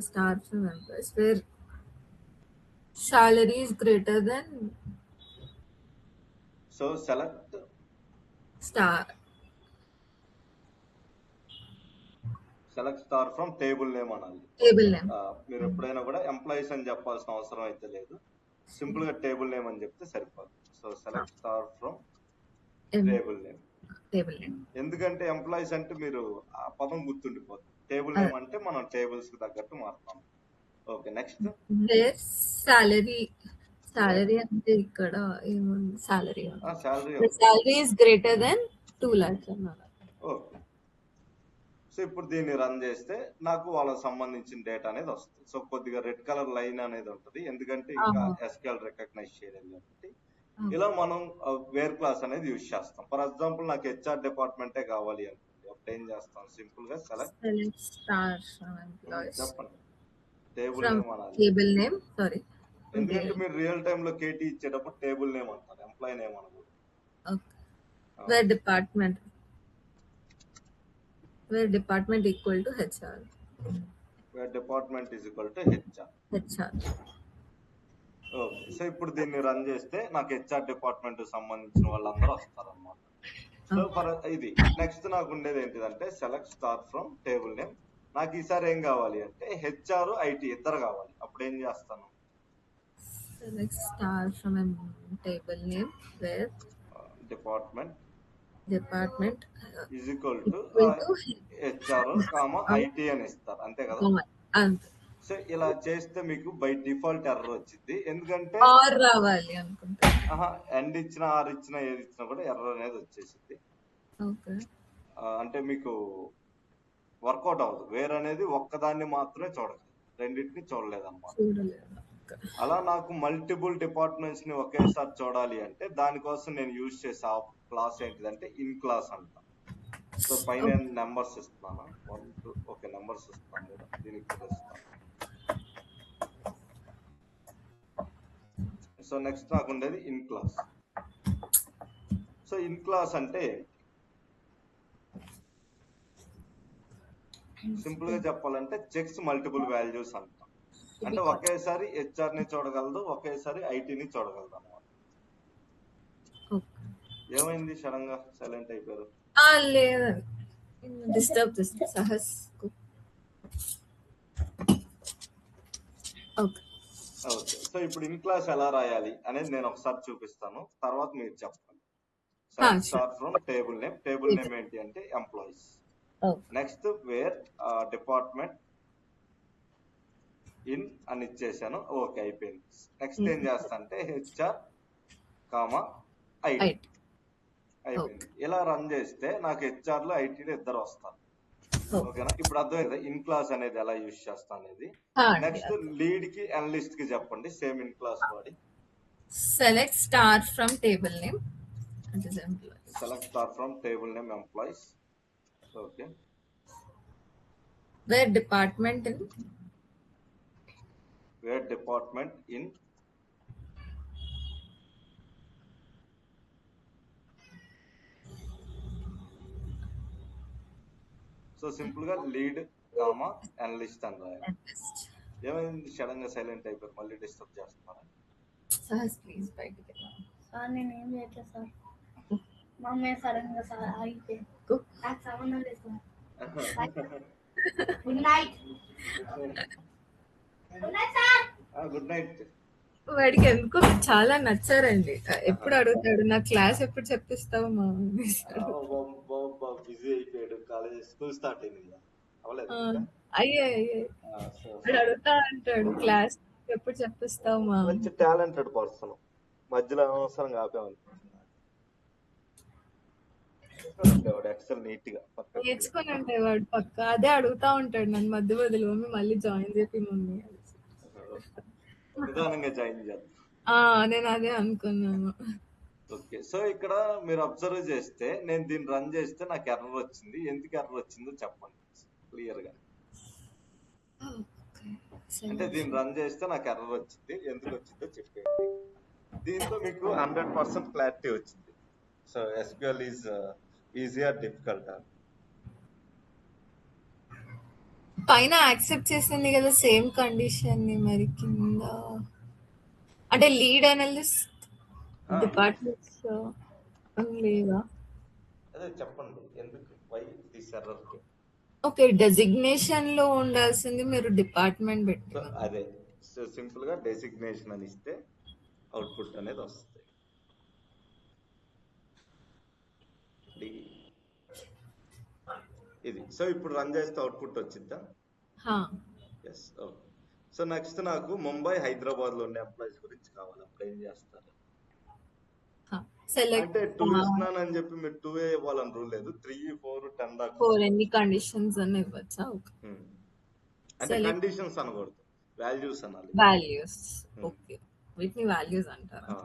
S2: star from employees where salary is greater than.
S1: So select
S2: star
S1: from table name అనాలి.
S2: Table name.
S1: మీరు ఎప్పుడైనా కూడా ఎంప్లాయీస్ అని చెప్పాల్సిన అవసరం అయితే లేదు, సింపుల్ గా టేబుల్ నేమ్ అని చెప్తే సరిపోతుంది. So select star from table name. ఎందుకంటే ఎంప్లాయీస్ అంటే మీరు ఆ పదం గుర్తుండిపోతుంది, టేబుల్ నేమ్ అంటే మనం టేబుల్స్ కి తగ్గట్టు మారుతాం. ఓకే, నెక్స్ట్
S2: సాలరీ అంటే ఇక్కడ ఏముంది, salary is greater than 2 lakhs అన్నారు.
S1: ఓకే, సో ఇప్పుడు దీన్ని రన్ చేస్తే నాకు వాళ్ళకి సంబంధించిన డేటా అనేది వస్తుంది. సో కొద్దిగా రెడ్ కలర్ లైన్ అనేది ఉంటుంది, ఎందుకంటే ఇంకా SQL రికగ్నైజ్ చేయలేదు కాబట్టి. ఇలా మనం వేర్ క్లాస్ అనేది యూజ్ చేస్తాం. ఫర్ ఎగ్జాంపుల్ నాకు HR డిపార్ట్మెంటే కావాలి అనుకోండి, అప్పుడు ఏం చేస్తాం, సింపుల్ గా
S2: సెలెక్ట్ స్టార్ ఫ్రమ్ ఎంప్లాయీస్.
S1: చెప్పండి, టేబుల్ నేమ్ సారీ, ఎందుకంటే మీరు రియల్ టైమ్ లో KT ఇచ్చేటప్పుడు టేబుల్ నేమ్ అంటారు, ఎంప్లాయీ నేమ్ అనకూడదు.
S2: Where department equal to HR.
S1: Where department is equal to HR. Okay, so ఇప్పుడు దీన్ని రన్ చేస్తే నాకు HR డిపార్ట్మెంట్ సంబంధించిన వాళ్ళందరూ వస్తారన్నమాట. సో ఫర్ ఇది నెక్స్ట్ నాకు ఉండేది ఏంటిదంటే select star from table name. నాకు ఈసారి ఏం కావాలి అంటే HR IT ఇద్దరు కావాలి. అప్పుడు ఏం చేస్తాను,
S2: select star from table name wear department
S1: is equal to HR comma IT అని ఇస్తారు, అంతే కదా. సో ఇలా చేస్తే మీకు బై డిఫాల్ట్ ఎర్రర్ వచ్చింది, ఎందుకంటే
S2: రావాలి అనుకుంటా.
S1: ఎండ్ ఇచ్చినా ఆర్ ఇచ్చినా ఏది ఇచ్చినా కూడా ఎర్రర్ అనేది వచ్చేసింది. అంటే మీకు వర్కౌట్ అవ్వదు. వేర్ అనేది ఒక్కదాన్ని మాత్రమే చూడగలదు, రెండింటిని చూడలేదు అన్నమాట. అలా నాకు మల్టిపుల్ డిపార్ట్మెంట్స్ ని ఒకేసారి చూడాలి అంటే దానికోసం నేను యూజ్ చేసే క్లాస్ ఏంటిదంటే ఇన్ క్లాస్ అంట. సో పైన నెంబర్స్ ఇస్తున్నాను, 1 2 ఓకే నెంబర్స్ ఇస్తాను కదా, దీనికి కూడా ఇస్తాను. సో నెక్స్ట్ నాకు ఉండేది in class. So in class అంటే సింపుల్ గా చెప్పాలంటే చెక్స్ మల్టిపుల్ వాల్యూస్ అంటాం. అంటే ఒకేసారి HR ని చూడగలదు, ఒకేసారి IT ని చూడగలదు అన్నమాట. ఏమైంది, సడన్ గా సైలెంట్ అయిపోయారు? ఓకే, సో ఇప్పుడు ఇన్ క్లాస్ ఎలా రాయాలి అనేది నేను ఒకసారి చూపిస్తాను, తర్వాత మీరు చెప్పండి. స్టార్ట్ ఫ్రమ్ టేబుల్ నేమ్ ఏంటి అంటే employees. Next where department in అని ఇచ్చేసాను. ఓకే, అయిపోయింది. నెక్స్ట్ ఏం చేస్తా అంటే హెచ్ఆర్ కామా ఐటీ అయిపోయింది. ఇలా రన్ చేస్తే నాకు హెచ్ఆర్ లో ఐటీలో ఇద్దరు వస్తారు. ఓకేనా? ఇప్పుడు అర్థమైంది ఇన్ క్లాస్ అనేది ఎలా యూజ్ చేస్తా అనేది. నెక్స్ట్ లీడ్ కి అనలిస్ట్ కి చెప్పండి సేమ్ ఇన్ క్లాస్ వాడి.
S2: Select star from table name,
S1: select star from table name employees. Okay,
S2: where department in so simple గా లీడ్ కామా అనలిస్ట్ అని రాయాలి. ఏమైంది సడన్ గా సైలెంట్ అయిపోయారు? మళ్ళీ డిస్టర్బ్ చేస్తున్నారా? ప్లీజ్ బయటికి
S3: సార్ నేను ఏం చేయట్లేదు సార్. మా అమ్మే సడన్ గా సార్ ఆగితే నాకు సంబంధం లేదు sir. Good night.
S1: Good night.
S2: వాడికి ఎందుకో చాలా నచ్చారండి. ఎప్పుడు అడుగుతాడు నా క్లాస్ ఎప్పుడు చెప్పిస్తావు మా
S1: బిజీ అయిపోయాడు. కాలేజ్ స్కూల్ స్టార్ట్ అయింది కదా,
S2: అయ్యే అడుగుతా అంటాడు క్లాస్ ఎప్పుడు చెప్పిస్తావు మా.
S1: మంచి టాలెంటెడ్ పర్సన్, మధ్యలో అనవసరంగా ఆపేవాళ్ళు. ఎక్సెల్ నీట్ గా
S2: నేర్చుకుని ఉంటాయి వాడు పక్క. అదే అడుగుతా ఉంటాడు నన్ను మధ్య బదులు మళ్ళీ జాయిన్ చేపి మమ్మీ.
S1: నిదానంగా జాయిన్ చేద్దాం.
S2: నేను అదే అనుకున్నాను.
S1: ఓకే, సో ఇక్కడ మీరు అబ్జర్వ్ చేస్తే నేను దీన్ని రన్ చేస్తే నాకు ఎర్రర్ వచ్చింది. ఎందుకు ఎర్రర్ వచ్చిందో చెప్పండి క్లియర్ గా. అంటే దీన్ని రన్ చేస్తే నాకు ఎర్రర్ వచ్చింది, ఎందుకు వచ్చిందో చెప్పేయండి. దీంతో మీకు 100% క్లారిటీ వచ్చింది. So SQL is easy or difficult?
S2: పైన యాక్సెప్ట్ చేసింది కదా సేమ్ కండిషన్ ని, మరి కింద అంటే లీడ్ అనలిస్ట్ డిపార్ట్మెంట్స్ లేవా?
S1: అదే చెప్పండి ఎందుకు why this error.
S2: Okay, designation లో ఉండాల్సింది మీరు డిపార్ట్మెంట్ పెట్టారు.
S1: అదే సో సింపుల్ గా డెసిగ్నేషన్ అని ఇస్తే అవుట్పుట్ అనేది వస్తుంది. ఇది సో ఇప్పుడు రన్ చేస్తే అవుట్పుట్ వచ్చిద్దా? ఎస్. ఓకే, సో నెక్స్ట్ నాకు ముంబై హైదరాబాద్ లో ఉండే ఎంప్లాయీస్ గురించి కావాలి. అప్పుడు ఏం చేస్తారు? అంటే 2 ఇస్తున్నానని చెప్పి మీరు 2 ఇవ్వాలని రూల్ లేదు. 3, 4, 10 దాకా
S2: 4 ఎన్ని కండిషన్స్ అని ఇవ్వచ్చా?
S1: అంటే కండిషన్స్ అనకూడదు, వాల్యూస్ అనాలి.
S2: వాల్యూస్. ఓకే, వీటిని వాల్యూస్ అంటారా?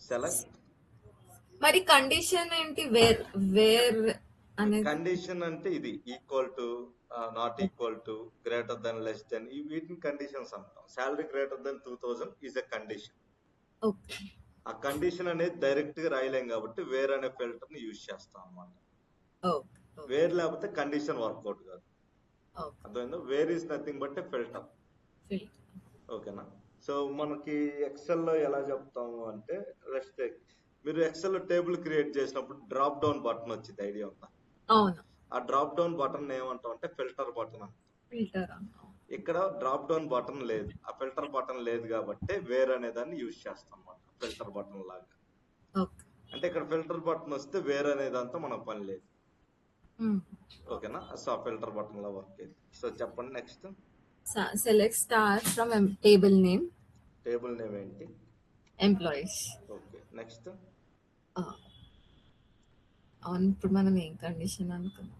S1: సెలెక్ట్.
S2: మరి కండిషన్ ఏంటి? వేర్ అనేది
S1: కండిషన్ అంటే ఇది equal to, not equal to, greater than, less than, వీటిని కండిషన్స్ అంటాం. Salary greater than 2000 is a condition.
S2: Okay,
S1: ఆ కండిషన్ అనేది డైరెక్ట్ గా రాయలేం కాబట్టి వేర్ అనే ఫిల్టర్ ని యూజ్ చేస్తాం అన్నమాట. వేర్ లేకపోతే కండిషన్ వర్కౌట్ కాదు. అర్థమైందా? Where is nothing but A filter. ఓకేనా? సో మనకి ఎక్సెల్ లో ఎలా చెప్తాము అంటే, మీరు ఎక్సెల్ లో టేబుల్ క్రియేట్ చేసినప్పుడు డ్రాప్ డౌన్ బటన్ వచ్చింది, ఐడియా ఉందా? ఆ డ్రాప్ డౌన్ బటన్ ఏమంటాం అంటే ఫిల్టర్ బటన్ అంటాం. ఇక్కడ డ్రాప్ డౌన్ బటన్ లేదు, ఆ ఫిల్టర్ బటన్ లేదు కాబట్టి వేర్ అనే దాన్ని యూజ్ చేస్తాం అన్నమాట, ఫిల్టర్ బటన్ లాగా. అంటే ఇక్కడ ఫిల్టర్ బటన్ వస్తే వేర్ అనే దాంతో మనకు పని లేదు. ఓకేనా? సో ఆ ఫిల్టర్ బటన్ లో వర్క్ అయింది. సో చెప్పండి next.
S2: Select star from table name.
S1: Table name ఏంటి?
S2: ఎంప్లాయీస్.
S1: Okay, next.
S2: అవును, ఇప్పుడు మనం ఏం కండిషన్ అనుకున్నాం?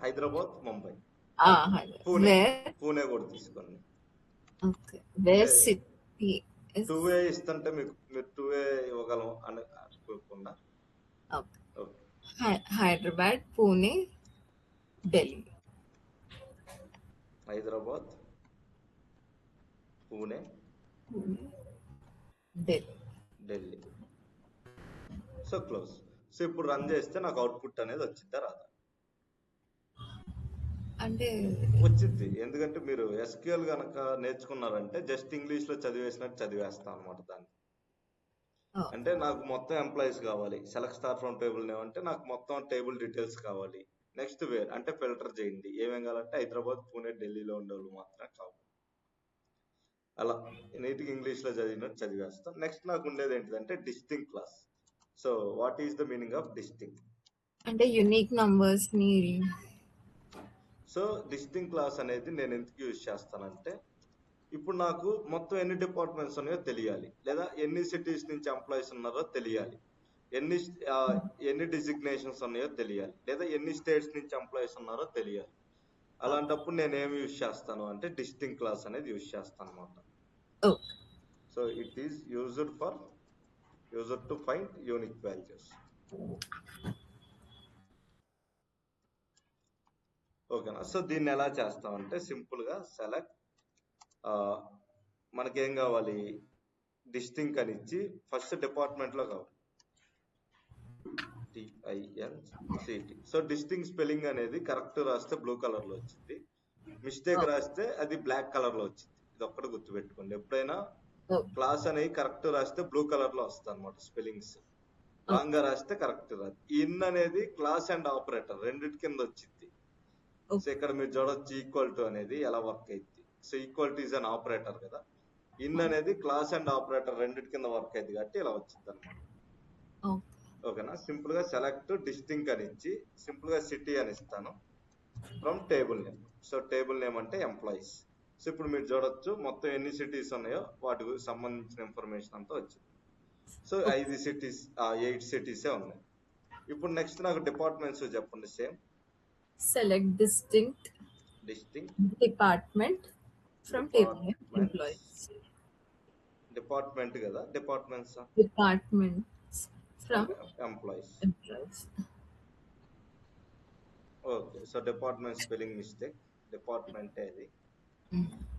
S1: హైదరాబాద్, ముంబై, పూణే కూడా తీసుకోండి.
S2: Okay, wear city.
S1: 2A ఇస్తుంటే మీరు 2A ఇవ్వగలం అని అనుకోకుండా.
S2: Hyderabad, Pune, Delhi.
S1: Hyderabad, Pune, Delhi. So close. So ఇప్పుడు రన్ చేస్తే నాకు అవుట్పుట్ అనేది వచ్చిందా రాదా?
S2: అంటే
S1: వచ్చింది, ఎందుకంటే మీరు SQL కనుక నేర్చుకున్నారంటే జస్ట్ ఇంగ్లీష్ లో చదివేసినట్టు చదివేస్తాం అనమాట దాన్ని. అంటే నాకు మొత్తం ఎంప్లాయీస్ కావాలి. Select star from table name అంటే నాకు మొత్తం టేబుల్ డీటెయిల్స్ కావాలి. నెక్స్ట్ వేర్ అంటే ఫిల్టర్ చేయండి, ఏమేం కావాలంటే హైదరాబాద్, పూణే, ఢిల్లీలో ఉండేవాళ్ళు మాత్రమే కావాలి. అలా నీట్గా ఇంగ్లీష్ లో చదివినట్టు చదివేస్తాం. నెక్స్ట్ నాకు ఉండేది ఏంటిదంటే distinct class. So what is the meaning of distinct?
S2: అంటే యూనిక్ నంబర్స్ ని.
S1: సో డిస్టింక్ట్ క్లాస్ అనేది నేను ఎందుకు యూజ్ చేస్తానంటే, ఇప్పుడు నాకు మొత్తం ఎన్ని డిపార్ట్మెంట్స్ ఉన్నాయో తెలియాలి, లేదా ఎన్ని సిటీస్ నుంచి ఎంప్లాయీస్ ఉన్నారో తెలియాలి, ఎన్ని డిజిగ్నేషన్స్ ఉన్నాయో తెలియాలి, లేదా ఎన్ని స్టేట్స్ నుంచి ఎంప్లాయీస్ ఉన్నారో తెలియాలి. అలాంటప్పుడు నేను ఏమి యూజ్ చేస్తాను అంటే డిస్టింక్ట్ క్లాస్ అనేది యూజ్ చేస్తాను అనమాట. So it is used to find unique values. ఓకేనా. సో దీన్ని ఎలా చేస్తామంటే సింపుల్ గా సెలెక్ట్, మనకేం కావాలి, డిస్టింక్ట్ అని ఇచ్చి ఫస్ట్ డిపార్ట్మెంట్ లో కావాలి TINCT. సో డిస్టింక్ట్ స్పెల్లింగ్ అనేది కరెక్ట్ రాస్తే బ్లూ కలర్ లో వచ్చింది, మిస్టేక్ రాస్తే అది బ్లాక్ కలర్ లో వచ్చింది. ఇది ఒక్కటి గుర్తుపెట్టుకోండి, ఎప్పుడైనా క్లాస్ అనేది కరెక్ట్ రాస్తే బ్లూ కలర్ లో వస్తుంది అనమాట స్పెల్లింగ్స్, రాంగ్ గా రాస్తే కరెక్ట్ రాదు. ఇన్ అనేది క్లాస్ అండ్ ఆపరేటర్ రెండింటి కింద వచ్చింది. సో ఇక్కడ మీరు చూడొచ్చు ఈక్వల్ టు అనేది ఎలా వర్క్ అయింది. So equal to is an operator కదా, ఇన్ అనేది క్లాస్ అండ్ ఆపరేటర్ రెండింటి కింద వర్క్ అయింది కాబట్టి ఇలా వచ్చింది అనమాట. ఓకేనా. సింపుల్ గా సెలెక్ట్ డిస్టింక్ట్ అని ఇచ్చి సింపుల్ గా సిటీ అని ఇస్తాను from table name. So table name అంటే ఎంప్లాయీస్. సో ఇప్పుడు మీరు చూడొచ్చు మొత్తం ఎన్ని సిటీస్ ఉన్నాయో వాటికి సంబంధించిన ఇన్ఫర్మేషన్ అంతా వచ్చింది. సో 8 సిటీసే ఉన్నాయి. ఇప్పుడు నెక్స్ట్ నాకు డిపార్ట్మెంట్స్ చెప్పండి. Same
S2: select distinct department from table name employees.
S1: Department కదా, departments
S2: from
S1: employees. Okay. So department spelling mistake, department అది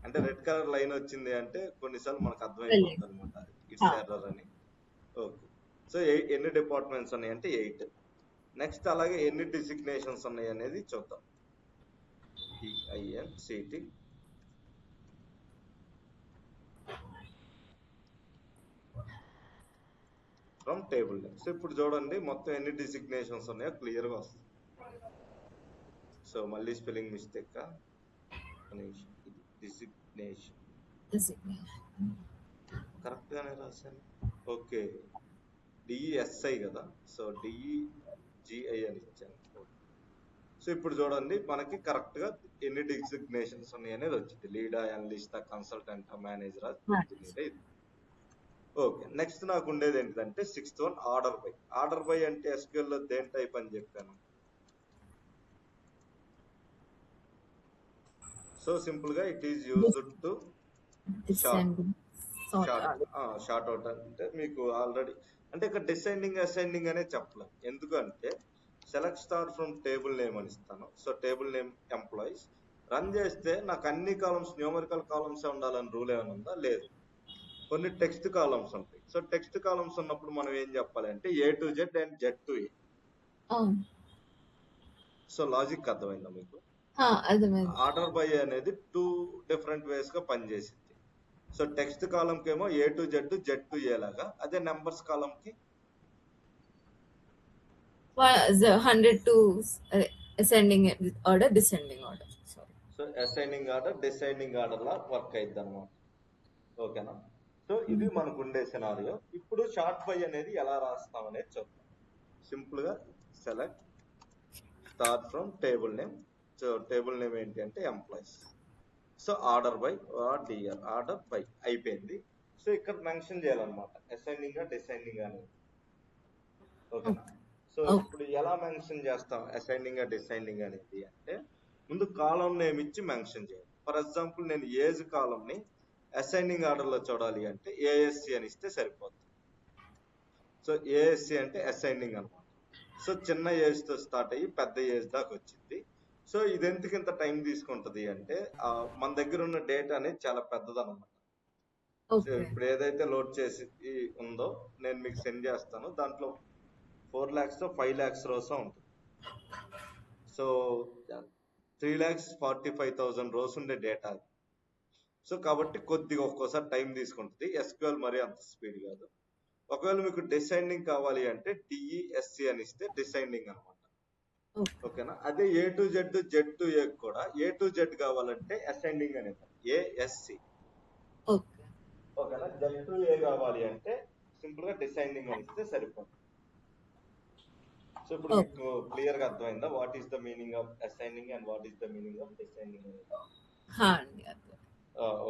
S1: అంటే రెడ్ కలర్ లైన్ వచ్చింది అంటే కొన్నిసార్లు మనకు అర్థమైపోతుంది అనమాట ఇట్స్ ఎర్రర్ అని. ఓకే. సో ఎన్ని డిపార్ట్మెంట్స్ ఉన్నాయి అంటే 8. నెక్స్ట్ అలాగే ఎన్ని డిజిగ్నేషన్స్ ఉన్నాయి అనేది చూద్దాం. TINCT from table name. So ఇప్పుడు చూడండి మొత్తం ఎన్ని డిజిగ్నేషన్స్ ఉన్నాయో క్లియర్ గా వస్తుంది. సో మళ్ళీ స్పెల్లింగ్ మిస్టేక్, డిజిగ్నేషన్ కరెక్ట్ గానే రాశాను. ఓకే, DESI కదా, సో DEGI అని ఇచ్చాను. సో ఇప్పుడు చూడండి మనకి కరెక్ట్ గా ఎన్ని డిజిగ్నేషన్స్ ఉన్నాయి అనేది వచ్చింది, లీడా, అనలిస్టా, కన్సల్టెంట్, మేనేజర్. ఓకే. నెక్స్ట్ నాకు ఉండేది ఏంటంటే 6th one order by. Order by అంటే SQL లో దేని టైప్ అని చెప్పాను. సో సింపుల్ గా it is used to short out. అంటే మీకు ఆల్రెడీ అంటే ఇక్కడ డిసెండింగ్ అసెండింగ్ అనే చెప్పలేం, ఎందుకంటే select star from table name అని ఇస్తాను. So table name employees run చేస్తే నాకు అన్ని కాలమ్స్ న్యూమరికల్ కాలమ్స్ ఉండాలని రూల్ ఏమైనా ఉందా? లేదు, కొన్ని టెక్స్ట్ కాలమ్స్ ఉంటాయి. సో టెక్స్ట్ కాలమ్స్ ఉన్నప్పుడు మనం ఏం చెప్పాలి అంటే A to Z and Z to A. So logic అర్థమైందా మీకు? ఆర్డర్ బై అనేది 2 డిఫరెంట్ వేస్ గా పనిచేసింది. సో టెక్స్ట్ కాలమ్ కేమో A to Z, Z to A లాగా, అదే నెంబర్స్ కాలమ్ కి
S2: 100 to ascending order, descending order.
S1: So assigning order, deciding order law work అయింది అనమాట. ఓకేనా. సో ఇది మనకు ఉండే సినారియో. ఇప్పుడు షార్ట్ బై అనేది ఎలా రాస్తాం అనేది చూద్దాం. సింపుల్ గా select star from table name. So table name ఏంటి అంటే employees. So order by DR, order by అయిపోయింది. సో ఇక్కడ మెన్షన్ చేయాలన్నమాట అసైనింగ్ డిసైడింగ్ అనేది. ఓకేనా. సో ఇప్పుడు ఎలా మెన్షన్ చేస్తాం అసైనింగ్ డిసైడింగ్ అనేది అంటే ముందు కాలం నేమ్ ఇచ్చి మెన్షన్ చేయాలి. ఫర్ ఎగ్జాంపుల్ నేను ఏజ్ కాలం ని అసైనింగ్ ఆర్డర్ లో చూడాలి అంటే ASC అని ఇస్తే సరిపోతుంది. సో ASC అంటే అసైనింగ్ అనమాట. సో చిన్న ఏజ్ తో స్టార్ట్ అయ్యి పెద్ద ఏజ్ దాకా వచ్చింది. సో ఇది ఎందుకు ఇంత టైం తీసుకుంటది అంటే మన దగ్గర ఉన్న డేటా అనేది చాలా పెద్దది అనమాట. సో ఇప్పుడు ఏదైతే లోడ్ చేసి ఉందో నేను మీకు సెండ్ చేస్తాను, దాంట్లో 4 lakhs to 5 lakhs రోస్ ఉంటుంది. సో 3,45,000 రోస్ ఉండే డేటా. సో కాబట్టి కొద్దిగా ఒక్కోసారి టైం తీసుకుంటుంది. SQL మరీ అంత స్పీడ్ కాదు. ఒకవేళ మీకు డిసైడింగ్ కావాలి అంటే DESC అని ఇస్తే డిసైడింగ్ అనమాట. ఓకేనా. అదే A to Z, Z to A కూడా A to Z కావాలంటే అసెండింగ్ అనేది ASC. ఓకేనా. Z to A కావాలి అంటే సింపుల్ గా డిసైడింగ్ అని ఇస్తే సరిపోతుంది. సో ఇప్పుడు మీకు క్లియర్ గా అర్థమైందా what is the meaning of assigning and what is the meaning of designing?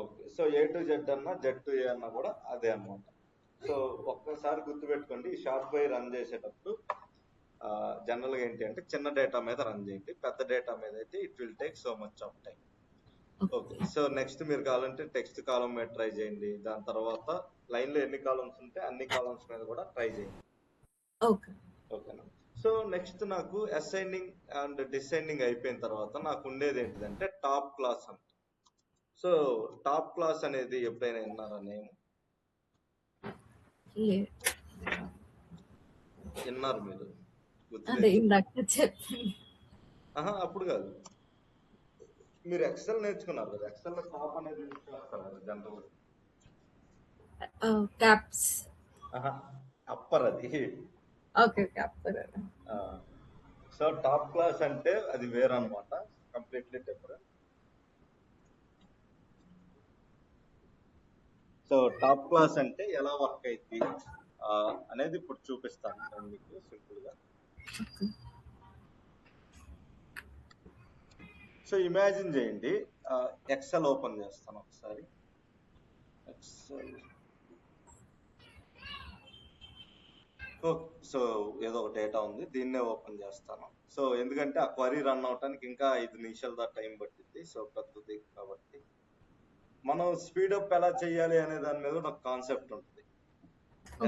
S1: Okay. So A to Z అన్నా జెడ్ టు ఏ అన్నా కూడా అదే అన్నమాట. సో ఒక్కసారి గుర్తుపెట్టుకోండి, ఈ షార్ట్ బై రన్ చేసేటప్పుడు జనరల్ గా ఏంటి అంటే చిన్న డేటా మీద రన్ చేయండి, పెద్ద డేటా మీద అయితే it will take so much of time. Okay. So next మీరు కావాలంటే టెక్స్ట్ కాలం మీద ట్రై చేయండి, దాని తర్వాత లైన్ లో ఎన్ని కాలమ్స్ ఉంటే అన్ని కాలమ్స్ మీద కూడా ట్రై చేయండి. ఓకేనా? సో నెక్స్ట్ నాకు అసైనింగ్ అండ్ డిసైనింగ్ అయిపోయిన తర్వాత నాకు ఉండేది ఏంటిదంటే టాప్ క్లాస్ అంట. సో టాప్ క్లాస్ అనేది ఎప్పుడైనా విన్నారా? నేను విన్నారు మీరు? అప్పుడు కాదు, మీరు ఎక్సెల్ నేర్చుకున్నారు కదా, ఎక్సెల్ లో టాప్ అనేది జనరల్ అప్పర్ అది. సో టాప్ క్లాస్ అంటే అది వేరనమాట, completely different. So top class అంటే ఎలా వర్క్ అయింది అనేది ఇప్పుడు చూపిస్తాను నేను మీకు సింపుల్ గా. సో ఇమాజిన్ చేయండి, ఎక్సెల్ ఓపెన్ చేస్తాను ఒకసారి. ఎక్సెల్ సో ఏదో ఒక డేటా ఉంది, దీన్నే ఓపెన్ చేస్తాను. సో ఎందుకంటే ఆ క్వరీ రన్ అవటానికి ఇంకా 5 నిమిషాల దాకా టైం పట్టింది, సో పెద్దది కాబట్టి మనం స్పీడప్ ఎలా చేయాలి అనే దాని మీద ఒక కాన్సెప్ట్ ఉంటుంది.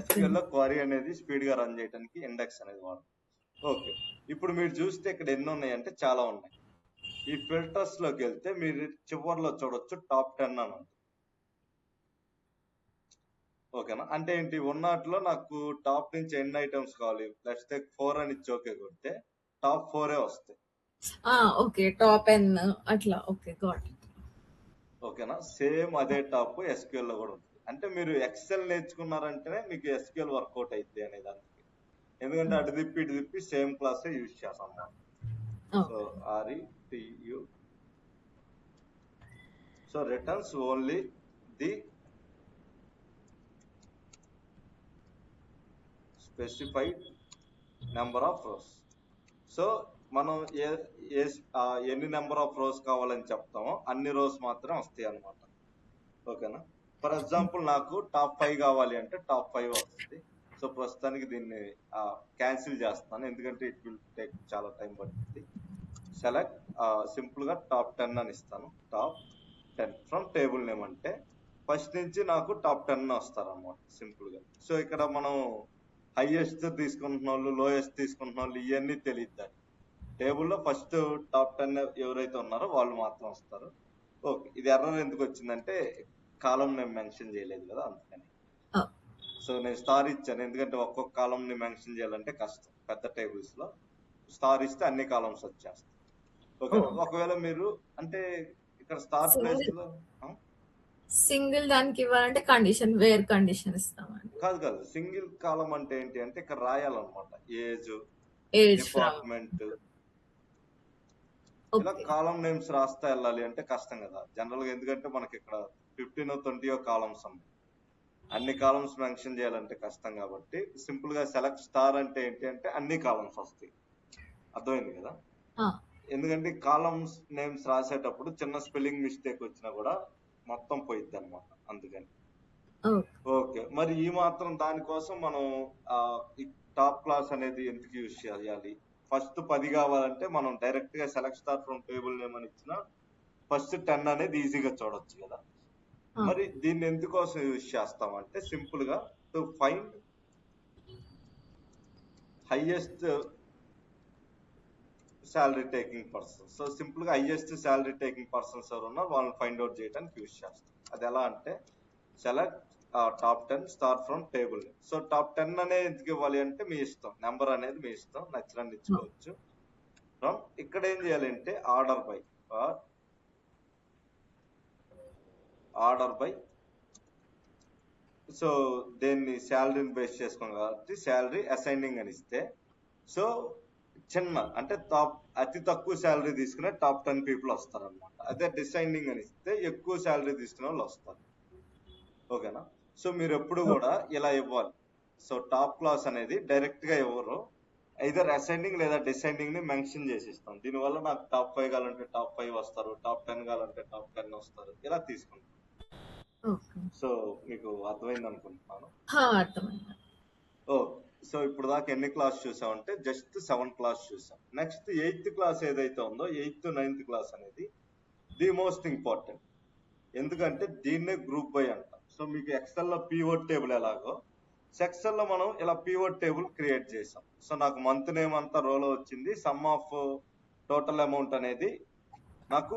S1: SQL లో క్వరీ అనేది స్పీడ్ గా రన్ చేయడానికి ఇండెక్స్ అనేది వాడు. ఓకే, ఇప్పుడు మీరు చూస్తే ఇక్కడ ఎన్ని ఉన్నాయంటే చాలా ఉన్నాయి. ఈ ఫిల్టర్స్ లోకి వెళ్తే మీరు చివరిలో చూడొచ్చు టాప్ 10 అని ఉంటుంది. ఓకేనా? అంటే ఏంటి, ఉన్నట్లో నాకు టాప్ నుంచి ఎన్ని ఐటమ్స్ కావాలి, లెట్స్ టేక్ 4 అని ఇచ్చి ఓకే కొడితే టాప్ 4 వస్తాయి.
S2: ఓకే, టాప్ n అట్లా. Okay, got it.
S1: ఓకేనా? సేమ్ అదే టాప్ SQL లో కూడా ఉంటుంది. అంటే మీరు ఎక్సెల్ నేర్చుకున్నారంటేనే మీకు SQL వర్కౌట్ అయితే అనే దానికి, ఎందుకంటే అటు తిప్పి ఇటు తిప్పి సేమ్ క్లాస్ యూజ్ చేస్తాం. So RETU so returns only the specified number of rose. So మనం ఎన్ని నెంబర్ ఆఫ్ రోస్ కావాలని చెప్తామో అన్ని రోస్ మాత్రం వస్తాయి అనమాట. ఓకేనా? ఫర్ ఎగ్జాంపుల్ నాకు టాప్ 5 కావాలి అంటే టాప్ 5 వస్తుంది. సో ప్రస్తుతానికి దీన్ని క్యాన్సిల్ చేస్తాను, ఎందుకంటే ఇట్ విల్ టేక్ చాలా టైం పడుతుంది. సెలెక్ట్ సింపుల్ గా టాప్ 10 అని ఇస్తాను. టాప్ 10 ఫ్రమ్ టేబుల్ నేమ్ అంటే ఫస్ట్ నుంచి నాకు టాప్ 10 వస్తారు అనమాట సింపుల్ గా. సో ఇక్కడ మనం హైయెస్ట్ తీసుకుంటున్న వాళ్ళు, లోయెస్ట్ తీసుకుంటున్న వాళ్ళు ఇవన్నీ తెలియదు. టేబుల్లో ఫస్ట్ టాప్ 10 ఎవరైతే ఉన్నారో వాళ్ళు మాత్రం వస్తారు. ఓకే, ఇది ఎర్రర్ ఎందుకు వచ్చిందంటే కాలం నేను మెన్షన్ చేయలేదు కదా, అందుకని. సో నేను స్టార్ ఇచ్చాను, ఎందుకంటే ఒక్కొక్క కాలం ని మెన్షన్ చేయాలంటే కష్టం. పెద్ద టేబుల్స్ లో స్టార్ ఇస్తే అన్ని కాలమ్స్ వచ్చేస్తాయి. ఓకే, ఒకవేళ మీరు అంటే ఇక్కడ స్టార్ ప్లేస్ లో
S2: సింగిల్ దానికి ఇవ్వాలంటే కండిషన్ వేర్ కండిషన్ ఇస్తామండి.
S1: కాదు, సింగిల్ కాలం అంటే ఏంటి అంటే ఇక్కడ రాయాలన్నమాట ఏజ్, డిపార్ట్మెంట్, ఇలా కాలం నేమ్స్ రాస్తా వెళ్ళాలి అంటే కష్టం కదా జనరల్ గా, ఎందుకంటే మనకి ఇక్కడ 15 or 20 కాలమ్స్ ఉన్నాయి. అన్ని కాలమ్స్ మెన్షన్ చేయాలంటే కష్టం కాబట్టి సింపుల్ గా సెలెక్ట్ స్టార్ అంటే ఏంటి అంటే అన్ని కాలమ్స్ వస్తాయి. అర్థమైంది కదా? ఎందుకంటే కాలమ్స్ నేమ్స్ రాసేటప్పుడు చిన్న స్పెల్లింగ్ మిస్టేక్ వచ్చినా కూడా మొత్తం పోయిద్ది అనమాట, అందుకని. ఓకే, మరి ఈ మాత్రం దానికోసం మనం టాప్ క్లాస్ అనేది ఎందుకు యూజ్ చేయాలి? ఫస్ట్ 10 కావాలంటే మనం డైరెక్ట్ గా select star from table name అని ఇచ్చిన ఫస్ట్ 10 అనేది ఈజీగా చూడొచ్చు కదా. మరి దీన్ని ఎందుకోసం యూజ్ చేస్తామంటే సింపుల్ గా to find highest salary taking person. So simple గా హైయెస్ట్ శాలరీ టేకింగ్ పర్సన్స్ ఎవరు ఉన్నారు వాళ్ళని ఫైండ్ అవుట్ చేయడానికి యూజ్ చేస్తాం. అది ఎలా అంటే select top 10 star from table. So top 10 అనేది ఎందుకు ఇవ్వాలి అంటే మీ ఇష్టం, నెంబర్ అనేది మీ ఇష్టం, నచ్చినట్టు ఇచ్చుకోవచ్చు. ఫ్రమ్ ఇక్కడ ఏం చేయాలంటే ఆర్డర్ బై సో దేన్ని శాలరీని బేస్ చేసుకోండి కాబట్టి శాలరీ అసైనింగ్ అని ఇస్తే, సో చిన్న అంటే అతి తక్కువ శాలరీ తీసుకునే టాప్ 10 పీపుల్ వస్తారు అనమాట. అదే డిసైనింగ్ అని ఇస్తే ఎక్కువ శాలరీ తీసుకునే వాళ్ళు వస్తారు. ఓకేనా? సో మీరు ఎప్పుడు కూడా ఇలా ఇవ్వాలి. సో టాప్ క్లాస్ అనేది డైరెక్ట్ గా ఇవ్వరు, ఐదర్ అసెండింగ్ లేదా డిసెండింగ్ ని మెన్షన్ చేసి ఇస్తాం. దీనివల్ల నాకు టాప్ 5 కావాలంటే టాప్ 5 వస్తారు, టాప్ 10 కావాలంటే టాప్ 10 వస్తారు, ఇలా తీసుకుంటాం. సో మీకు అర్థమైంది అనుకుంటున్నాను. సో ఇప్పుడు దాకా ఎన్ని క్లాస్ చూసామంటే జస్ట్ 7 క్లాస్ చూసాం. నెక్స్ట్ 8th క్లాస్ ఏదైతే ఉందో 8th 9th క్లాస్ అనేది ది మోస్ట్ ఇంపార్టెంట్. ఎందుకంటే దీన్నే గ్రూప్ బై అంటాం. సో మీకు ఎక్సెల్ లో పీవోట్ టేబుల్ ఎలాగో సెక్షన్ లో మనం ఇలా పీవోట్ టేబుల్ క్రియేట్ చేసాం. సో నాకు మంత్ నేమ్ అంతా రోలో వచ్చింది, సమ్ ఆఫ్ టోటల్ అమౌంట్ అనేది నాకు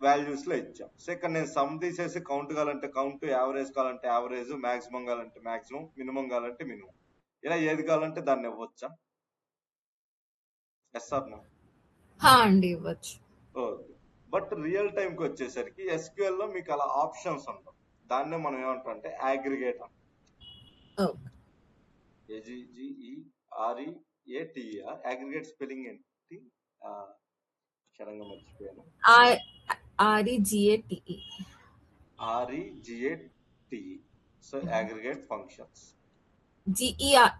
S1: వాల్యూస్ లో ఇచ్చాం. సో ఇక్కడ నేను సమ్ తీసేసి కౌంట్ కావాలంటే కౌంట్, యావరేజ్ కావాలంటే యావరేజ్, మాక్సిమం కావాలంటే మాక్సిమం, మినిమం కావాలంటే మినిమం, ఇలా ఏది కావాలంటే దాన్ని ఇవ్వచ్చా? Yes are no?
S2: అండి ఇవ్వచ్చు.
S1: ఓకే. బట్ రియల్ టైం కి వచ్చేసరికి ఎస్క్యూఎల్ లో మీకు అలా ఆప్షన్స్ ఉండవు. దాన్నే మనం ఏమంటాం అంటే అగ్రిగేట్ అంటాం. AGGEREATER అగ్రిగేట్ స్పెల్లింగ్ ఏంటి? క్షణంగా మర్చిపోయాను. REGATE. So aggregate functions.
S2: GER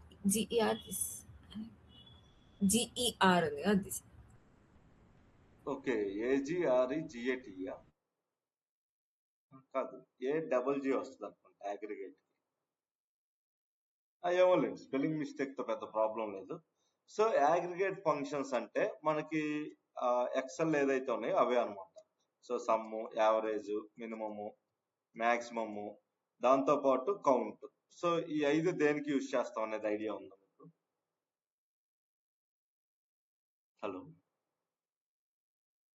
S1: okay. AGREGATE కాదు, AGG వస్తుంది అనుకుంటా అగ్రిగేట్. ఏమో లేదు, స్పెల్లింగ్ మిస్టేక్ తో పెద్ద ప్రాబ్లం లేదు. సో అగ్రిగేట్ ఫంక్షన్స్ అంటే మనకి ఎక్సెల్ ఏదైతే ఉన్నాయో అవే అనమాట. So sum, average, minimum, maximum, దాంతో పాటు కౌంట్. సో ఈ 5 దేనికి యూజ్ చేస్తాం అనేది ఐడియా ఉందా మీకు? హలో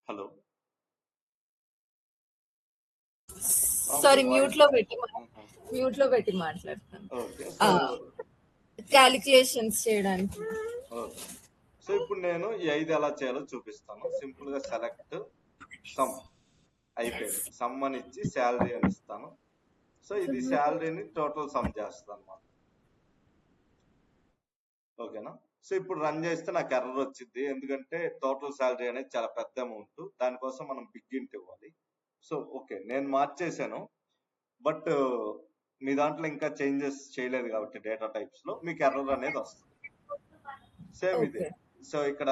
S1: హలో
S2: సారీ, మ్యూట్ లో పెట్టి మాట్లాడతాను. క్యాలిక్యులేషన్స్ చేయడానికి.
S1: సో ఇప్పుడు నేను ఈ 5 ఎలా చేయాలో చూపిస్తాను. సింపుల్ గా సెలెక్ట్ సమ్ అయిపోయింది. సమ్ అని ఇచ్చి శాలరీ అని ఇస్తాను. సో ఇది శాలరీని టోటల్ సమ్ చేస్తుంది అనమాట. ఓకేనా? సో ఇప్పుడు రన్ చేస్తే నాకు ఎర్రర్ వచ్చింది, ఎందుకంటే టోటల్ శాలరీ అనేది చాలా పెద్ద అమౌంట్. దానికోసం మనం బిగ్ ఇంట్ ఇవ్వాలి. సో ఓకే, నేను మార్చేసాను, బట్ మీ దాంట్లో ఇంకా చేంజెస్ చేయలేదు కాబట్టి డేటా టైప్స్ లో మీకు ఎర్రర్ అనేది వస్తుంది. సేమ్ ఇదే. సో ఇక్కడ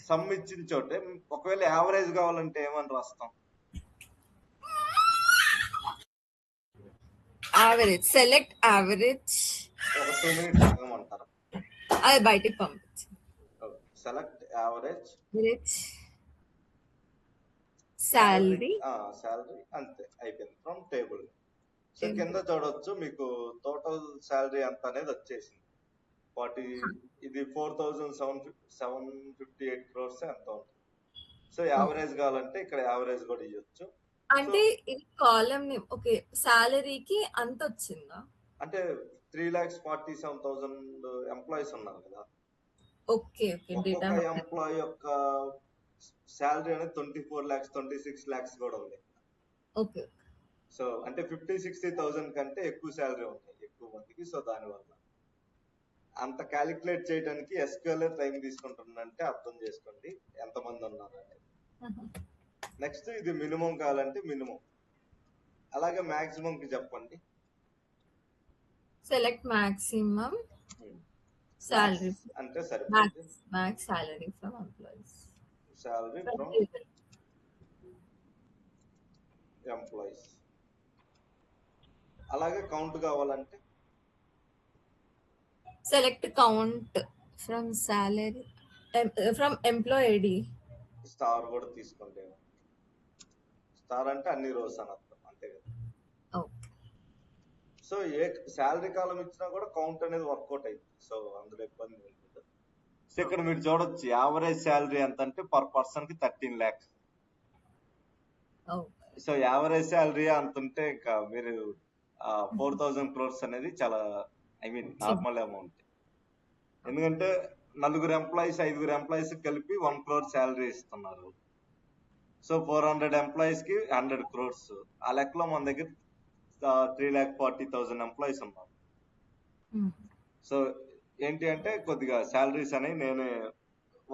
S1: సమ్ ఇచ్చిన చోటే ఒకవేళ యావరేజ్ కావాలంటే ఏమని రాస్తాం?
S2: Average, select average.
S1: ఒక 2 మినిట్స్ ఆగమంటారా?
S2: అది బయటికి పంపించు.
S1: సెలెక్ట్ యావరేజ్
S2: శాలరీ
S1: అంతే, అయిపోయింది. From table. సో కింద చూడొచ్చు మీకు టోటల్ శాలరీ ఎంత అనేది వచ్చేసింది. ఇది 4,758 crores ఎంత ఉంటుంది. సో యావరేజ్ కావాలంటే ఇక్కడ యావరేజ్ కూడా ఇవ్వచ్చు.
S2: అంటే ఇది కాలమ్ నేమ్. ఓకే, సాలరీకి అంత వచ్చిందా?
S1: అంటే 3,47,000 ఎంప్లాయీస్ ఉన్నారు కదా.
S2: Okay okay. డేటా
S1: ఎంప్లాయీ యొక్క శాలరీ అనేది 24 lakhs 26 lakhs కూడా ఉంది.
S2: ఓకే.
S1: సో అంటే 50,000-60,000 కంటే ఎక్కువ శాలరీ ఉంటాయి ఎక్కువ మందికి. సో దానివల్ల అంత క్యాలిక్యులేట్ చేయడానికి ఎస్క్యూఎల్ టైం తీసుకుంటుందంటే అర్థం చేసుకోండి ఎంతమంది ఉన్నారు అనేది. నెక్స్ట్ ఇది మినిమం కావాలంటే మినిమం, అలాగే మాక్సిమం కి చెప్పండి.
S2: సెలెక్ట్ మాక్సిమం సాలరీ
S1: అంటే సరిపోతుంది.
S2: Max salary from employees.
S1: Salary from employees. అలాగే కౌంట్ కావాలంటే
S2: select count from salary from employee.
S1: Star కూడా తీసుకోండి. స్టార్ అంటే అన్ని రోస్ అని అర్థం, అంతే కదా. సో ఏ శాలరీ కాలం ఇచ్చినా కూడా కౌంట్ అనేది వర్కౌట్ అయింది. సో అందులో ఇబ్బంది లేదు. సో ఇక్కడ మీరు చూడొచ్చు యావరేజ్ శాలరీ ఎంత అంటే పర్ పర్సన్ కి 13 lakhs. సో యావరేజ్ శాలరీ అంత ఉంటే ఇంకా మీరు 4,000 crores అనేది చాలా నార్మల్ అమౌంట్. ఎందుకంటే 4 ఎంప్లాయీస్ 5 ఎంప్లాయీస్ కలిపి 1 crore శాలరీ ఇస్తున్నారు. సో 400 ఎంప్లాయీస్ కి 100 crores. ఆ లెక్కలో మన దగ్గర 3,40,000 ఎంప్లాయీస్ ఉన్నారు. సో ఏంటి అంటే కొద్దిగా శాలరీస్ అనేవి నేనే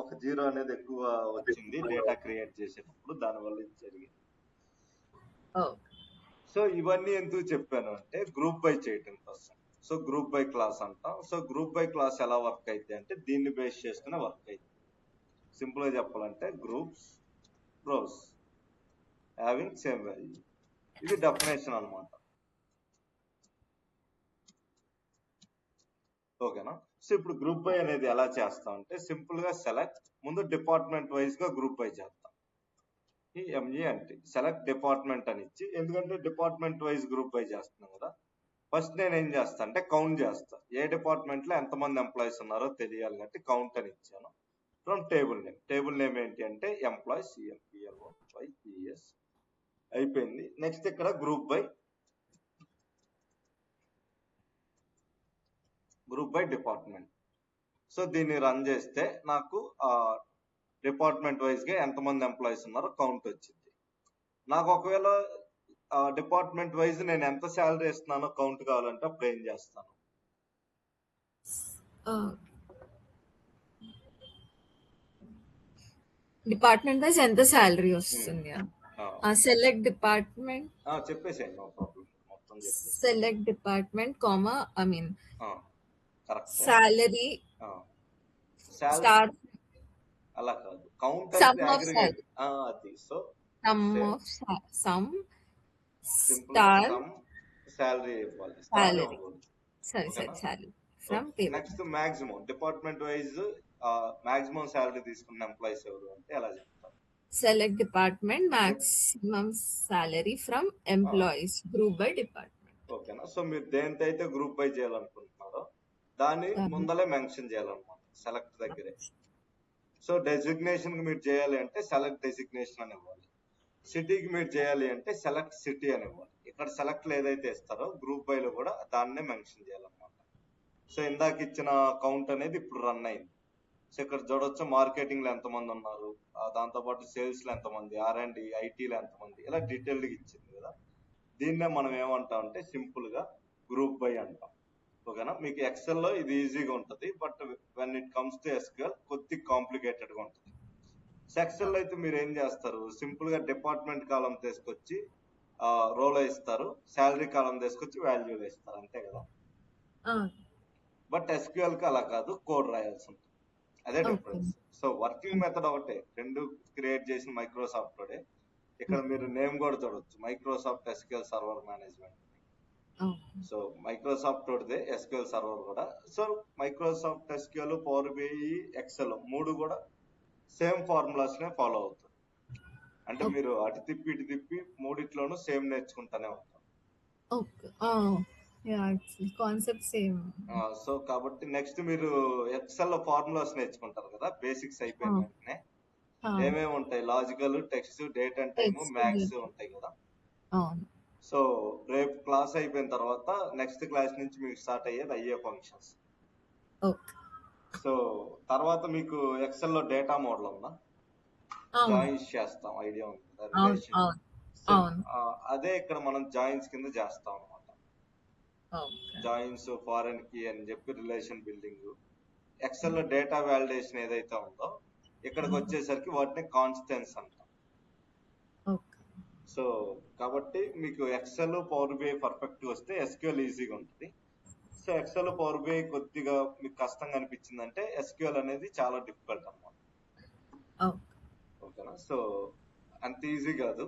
S1: ఒక 0 అనేది ఎక్కువ వచ్చింది డేటా క్రియేట్ చేసేటప్పుడు, దానివల్ల ఇది జరిగింది. సో ఇవన్నీ ఎందుకు చెప్పాను అంటే గ్రూప్ బై చేయటం కోసం. సో గ్రూప్ బై క్లాస్ అంటాం. సో గ్రూప్ బై క్లాస్ ఎలా వర్క్ అయితే అంటే దీన్ని బేస్ చేసుకునే వర్క్ అయితే, సింపుల్ గా చెప్పాలంటే groups rows having same value, ఇది డెఫినేషన్ అన్నమాట. ఓకేనా. సో ఇప్పుడు గ్రూప్ బై అనేది ఎలా చేస్తాం అంటే సింపుల్ గా సెలెక్ట్, ముందు డిపార్ట్మెంట్ వైజ్ గా గ్రూప్ బై చేస్తాం. ఈ ఎంజీ అంటే సెలెక్ట్ డిపార్ట్మెంట్ అని ఇచ్చి, ఎందుకంటే డిపార్ట్మెంట్ వైజ్ గ్రూప్ బై చేస్తున్నాం కదా, ఫస్ట్ నేను ఏం చేస్తా అంటే కౌంట్ చేస్తా. ఏ డిపార్ట్మెంట్ లో ఎంతమంది ఎంప్లాయీస్ ఉన్నారో తెలియాలి కాబట్టి కౌంట్ అని ఇచ్చాను. From table name, table name ఏంటి అంటే ఎంప్లాయీస్, EMPLOYES అయిపోయింది. నెక్స్ట్ ఇక్కడ గ్రూప్ బై డిపార్ట్మెంట్. సో దీన్ని రన్ చేస్తే నాకు డిపార్ట్మెంట్ వైజ్ గా ఎంతమంది ఎంప్లాయీస్ ఉన్నారో కౌంట్ వచ్చింది. నాకు ఒకవేళ డిపార్ట్మెంట్ వైజ్ నేను ఎంత శాలరీ ఇస్తున్నానో కౌంట్ కావాలంటే అప్పుడు ఏం చేస్తాను,
S2: డిపార్ట్మెంట్ వైజ్ ఎంత శాలరీ వస్తుంది, సెలెక్ట్ డిపార్ట్మెంట్
S1: చెప్పేసేయండి, నో ప్రాబ్లం, మొత్తం చెప్పేసి
S2: select department comma I mean
S1: correct
S2: salary star
S1: అలా కాదు, కౌంట్
S2: Sum of
S1: అగ్రిగేట్ అది. So
S2: sum
S1: simple
S2: star
S1: sum salary ఇవ్వాలి,
S2: salary salary from table.
S1: Next maximum department wise maximum salary తీసుకున్న ఎంప్లాయీస్ ఎవరు అంటే ఎలా చెప్తారు,
S2: select department maximum salary from employees group by department.
S1: ఓకేనా. సో మీరు దేంతో అయితే గ్రూప్ బై చేయాలనుకుంటున్నారో దాన్ని ముందలే మెన్షన్ చేయాలన్నమాట సెలెక్ట్ దగ్గరే. సో డెసిగ్నేషన్ కి మీరు చేయాలి అంటే సెలెక్ట్ డెసిగ్నేషన్ అని ఇవ్వాలి. సిటీకి మీరు చేయాలి అంటే సెలెక్ట్ సిటీ అని ఇవ్వాలి. ఇక్కడ సెలెక్ట్ ఏదైతే ఇస్తారో గ్రూప్ బై లో కూడా దాన్నే మెన్షన్ చేయాలన్నమాట. సో ఇందాక ఇచ్చిన కౌంట్ అనేది ఇప్పుడు రన్ అయింది. సో ఇక్కడ చూడొచ్చు మార్కెటింగ్ లో ఎంతమంది ఉన్నారు, దాంతో పాటు సేల్స్ లో ఎంతమంది, R&D IT లో ఎంతమంది, ఇలా డీటెయిల్డ్ గా ఇచ్చింది కదా. దీన్నే మనం ఏమంటాం అంటే సింపుల్ గా గ్రూప్ బై అంటాం. ఓకేనా. మీకు ఎక్సెల్ లో ఇది ఈజీగా ఉంటుంది, but when it comes to SQL కొద్దిగా కాంప్లికేటెడ్ గా ఉంటుంది. సో ఎక్సెల్ లో అయితే మీరు ఏం చేస్తారు, సింపుల్ గా డిపార్ట్మెంట్ కాలం తీసుకొచ్చి రోల్ ఇస్తారు, శాలరీ కాలం తీసుకొచ్చి వాల్యూలు ఇస్తారు, అంతే కదా. బట్ SQL కి అలా కాదు, కోడ్ రాయాల్సి ఉంటుంది, అదే డిఫరెన్స్. సో వర్కింగ్ మెథడ్ ఒకటే, రెండు క్రియేట్ చేసిన మైక్రోసాఫ్ట్ లోనే. ఇక్కడ మీరు నేమ్ కూడా చూడొచ్చు, Microsoft SQL server management. So Microsoft తోటిదే SQL సర్వర్ కూడా. So Microsoft SQL, Power BI, Excel మూడు కూడా సేమ్ ఫార్ములాస్ నే ఫాలో అవుతారు. అంటే మీరు అటు తిప్పి ఇటు తిప్పి మూడిట్లోనూ సేమ్ నేర్చుకుంటానే ఉంటారు.
S2: Concept same.
S1: సో కాబట్టి నెక్స్ట్ మీరు ఎక్సెల్ లో ఫార్ములాస్ నేర్చుకుంటారు కదా, బేసిక్స్ అయిపోయిన వెంటనే ఏమేమి ఉంటాయి, logical, text, date and time, maths ఉంటాయి కదా. సో రేపు క్లాస్ అయిపోయిన తర్వాత నెక్స్ట్ క్లాస్ నుంచి మీకు స్టార్ట్ అయ్యేది IE ఫంక్షన్స్. సో తర్వాత మీకు ఎక్సెల్ లో డేటా మోడల్ ఉందా, జాయిన్స్ చేస్తాం, ఐడియా ఉంది కదా, రిలేషన్. అదే ఇక్కడ మనం జాయిన్స్ కింద చేస్తాం అనమాట. జాయిన్స్, ఫారెన్ కీ అని చెప్పి రిలేషన్ బిల్డింగ్. ఎక్సెల్ లో డేటా వాలిడేషన్ ఏదైతే ఉందో ఇక్కడికి వచ్చేసరికి వాటిని కాన్స్టెన్స్ అంటాం. సో కాబట్టి మీకు ఎక్సెల్, పవర్ BI పర్ఫెక్ట్ వస్తే SQL ఈజీగా ఉంటుంది. సో ఎక్సెల్, పవర్ BI కొద్దిగా మీకు కష్టంగా అనిపించిందంటే SQL అనేది చాలా డిఫికల్ట్ అన్నమాట. ఓకేనా. సో అంత ఈజీ కాదు.